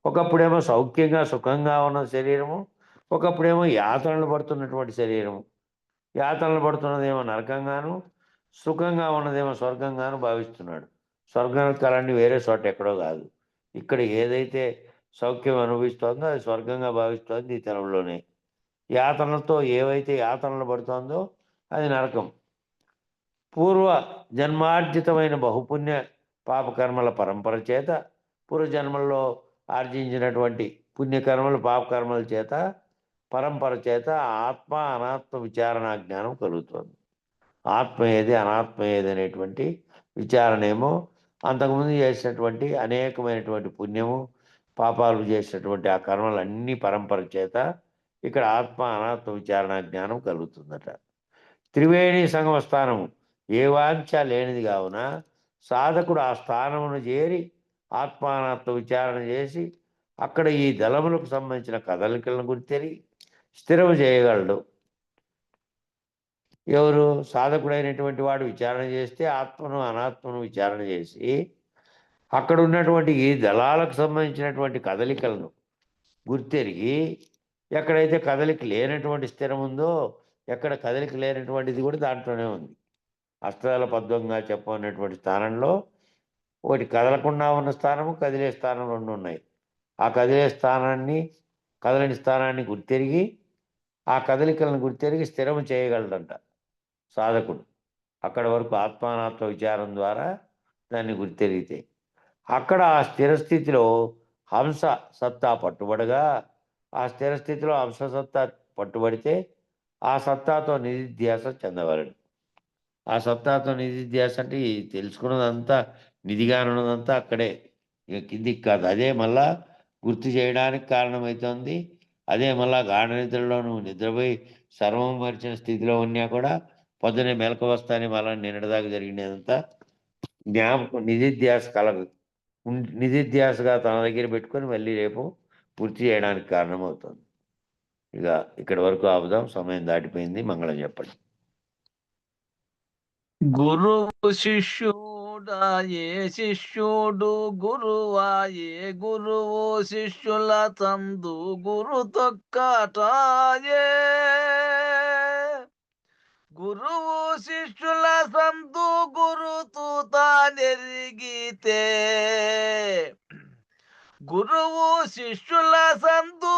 [SPEAKER 1] ఒకప్పుడేమో సౌఖ్యంగా సుఖంగా ఉన్న శరీరము, ఒకప్పుడేమో యాతనలు పడుతున్నటువంటి శరీరము. యాతనలు పడుతున్నదేమో నరకంగాను, సుఖంగా ఉన్నదేమో స్వర్గంగాను భావిస్తున్నాడు. స్వర్గ నరకాలన్నీ వేరే చోట ఎక్కడో కాదు. ఇక్కడ ఏదైతే సౌఖ్యం అనుభవిస్తోందో అది స్వర్గంగా భావిస్తోంది ఈ తరంలోనే. యాతనలతో ఏవైతే యాతనలు పడుతోందో అది నరకం. పూర్వ జన్మార్జితమైన బహుపుణ్య పాపకర్మల పరంపర చేత, పూర్వజన్మల్లో ఆర్జించినటువంటి పుణ్యకర్మలు పాపకర్మల చేత, పరంపర చేత ఆత్మ అనాత్మ విచారణ జ్ఞానం కలుగుతుంది. ఆత్మ ఏది, అనాత్మ ఏది అనేటువంటి విచారణ ఏమో అంతకుముందు చేసినటువంటి అనేకమైనటువంటి పుణ్యము పాపాలు చేసినటువంటి ఆ కర్మలన్నీ పరంపర చేత ఇక్కడ ఆత్మ అనాత్మ విచారణ జ్ఞానం కలుగుతుందట. త్రివేణి సంగమ స్థానము ఏ వాంఛ లేనిది కావున సాధకుడు ఆ స్థానమును చేరి ఆత్మానాత్మ విచారణ చేసి అక్కడ ఈ దళములకు సంబంధించిన కదలికలను గుర్తెరిగి స్థిరము చేయగలడు. ఎవరు? సాధకుడైనటువంటి వాడు విచారణ చేస్తే ఆత్మను అనాత్మను విచారణ చేసి అక్కడ ఉన్నటువంటి ఈ దళాలకు సంబంధించినటువంటి కదలికలను గుర్తెరిగి, ఎక్కడైతే కదలిక లేనటువంటి స్థిరం ఉందో, ఎక్కడ కదలిక లేనటువంటిది కూడా దాంట్లోనే ఉంది. అష్టదళ పద్మంగా చెప్పన్నటువంటి స్థానంలో ఒకటి కదలకుండా ఉన్న స్థానము, కదిలే స్థానం రెండు ఉన్నాయి. ఆ కదిలే స్థానాన్ని, కదలని స్థానాన్ని గుర్తెరిగి ఆ కదలికలను గుర్తెరిగి స్థిరము చేయగలడంట సాధకుడు. అక్కడ వరకు ఆత్మానాత్మ విచారం ద్వారా దాన్ని గుర్తెరిగితే అక్కడ ఆ స్థిర స్థితిలో హంస సత్తా పట్టుబడగా, ఆ స్థిర స్థితిలో హంస సత్తా పట్టుబడితే ఆ సత్తాతో నిధిధ్యాస చెందవలను. ఆ సత్తాతో నిధిధ్యాస అంటే ఈ తెలుసుకున్నదంతా, నిధిగానున్నదంతా అక్కడే, ఇక కిందికి కాదు. అదే మళ్ళా గుర్తు చేయడానికి కారణమవుతుంది. అదే మళ్ళా గాఢ నిద్రలో నువ్వు నిద్రపోయి సర్వం మరిచిన స్థితిలో ఉన్నా కూడా పొద్దునే మెలకు వస్తానే మళ్ళీ నిన్నటిదాకా జరిగినదంతా జ్ఞాపకం, నిధిధ్యాస కలగదు. నిధిధ్యాసగా తన దగ్గర పెట్టుకొని మళ్ళీ రేపు పూర్తి చేయడానికి కారణమవుతుంది. ఇక ఇక్కడి వరకు ఆపుదాం, సమయం దాటిపోయింది. మంగళం చెప్పండి.
[SPEAKER 5] గురువు శిష్యుడాయే శిష్యుడు గురువాయే గురువు శిష్యుల తందు గురు తొక్కటాయే. గురువు శిష్యుల సందు గురుతూ తానెరిగితే, గురువు శిష్యుల సందు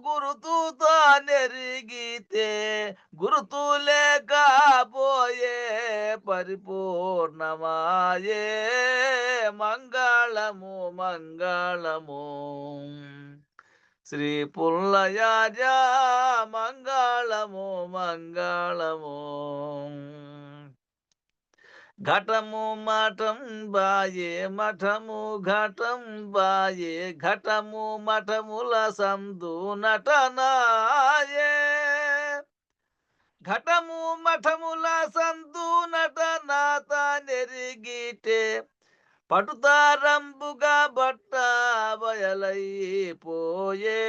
[SPEAKER 5] గురుతూ తానెరిగితే, గురుతూ లేకపోయే పరిపూర్ణమాయే. మంగళము మంగళము. శ్రీ పుల్లయార్య మంగళము మంగళము. ఘటము మఠం బాయే మఠము ఘటం బాయే ఘటము మఠముల సందు నటనాయే. ఘటము మఠముల సందు నటనాత నెరిగిటే పటుతారంబుగా బట్ట బయలైపోయే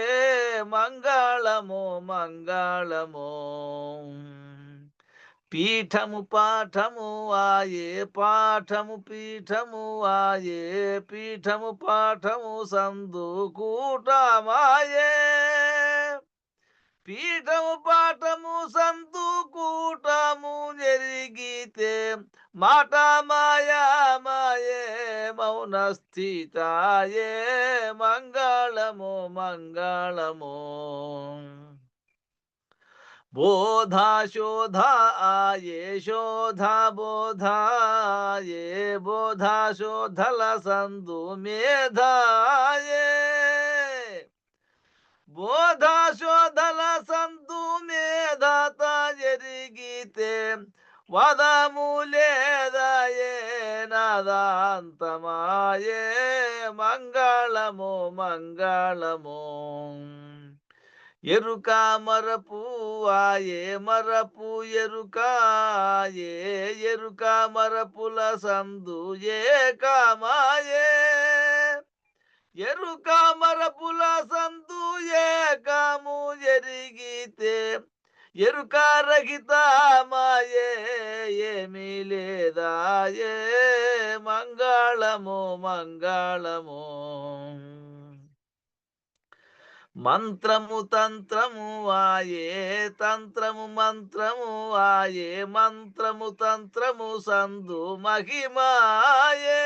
[SPEAKER 5] మంగళము మంగళము. పీఠము పాఠము ఆయే పాఠము పీఠము ఆయే పీఠము పాఠము సందు కూటమాయే. పీఠము పాఠము సందు కూటము నెరిగితే మాట మాయా మాయే మౌన స్థితాయే మంగళము మంగళము. బోధా శోధ ఆయే శోధ బోధాయే బోధా శోధల సందు మేధాయే. బోధా శోధల సందు మేధాత జరిగితే వదము లేదాయే నాదాంతమాయే మంగళము మంగళము. ఎరుక మరపు ఆయే మరపు ఎరుకాయే ఎరుక మరపుల సందు ఏకమాయే. ఎరుక మరపుల సందు ఏకము జరిగితే ఎరుక రహితమాయే ఏమీ లేదాయే మంగళము మంగళము. మంత్రము తంత్రము ఆయే తంత్రము మంత్రము ఆయే మంత్రము తంత్రము సందు మహిమాయే.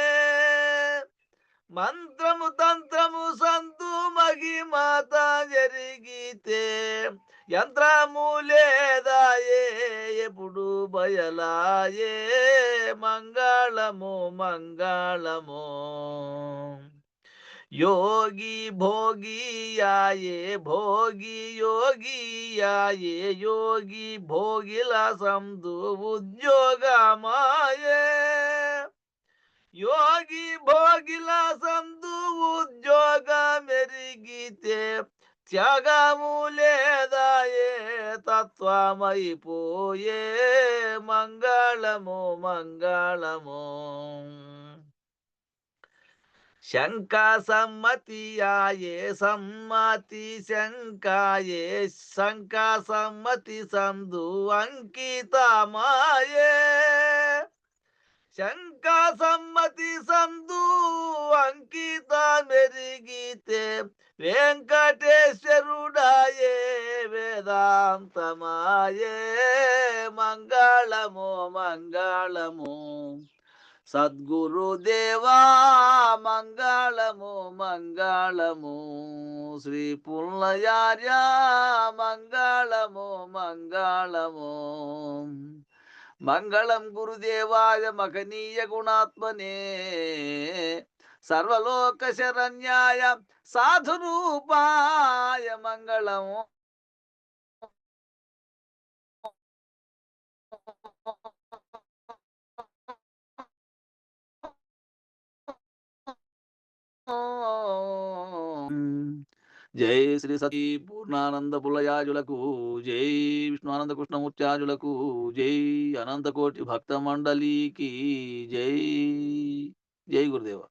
[SPEAKER 5] మంత్రము తంత్రము సందు మహిమాత జరిగితే యంత్రము లేదాయే ఎప్పుడు బయలాయే మంగళము మంగళము. యోగి భోగి ఆయే భోగి యోగి ఆయే యోగి భోగిల సందు ఉద్యోగమాయే. యోగి భోగిల సందు ఉద్యోగ మెరిగితే త్యాగము లేదాయే తత్వమైపోయే మంగళము మంగళము. శంక సమ్మతి ఆయే సమ్మతి శంకాయే శంక సమ్మతి సందు అంకితమాయే. శంక సమ్మతి సందు అంకిత మెరిగితే వెంకటేశ్వరుడాయే వేదాంతమాయే మంగళము మంగళము. సద్గురుదేవా మంగళము మంగళము. శ్రీ పుల్లయార్య మంగళము మంగళము. మంగళం గురుదేవాయ మహనీయ గుణాత్మనే సర్వలోక శరణ్యాయ సాధురూపాయ మంగళం. జై శ్రీ సతీ పూర్ణానంద పులయాజులకు జై విష్ణుఆనంద కృష్ణమూర్త్యాజులకు జై అనంతకోటి భక్త మండలికి జై. జై గురుదేవ.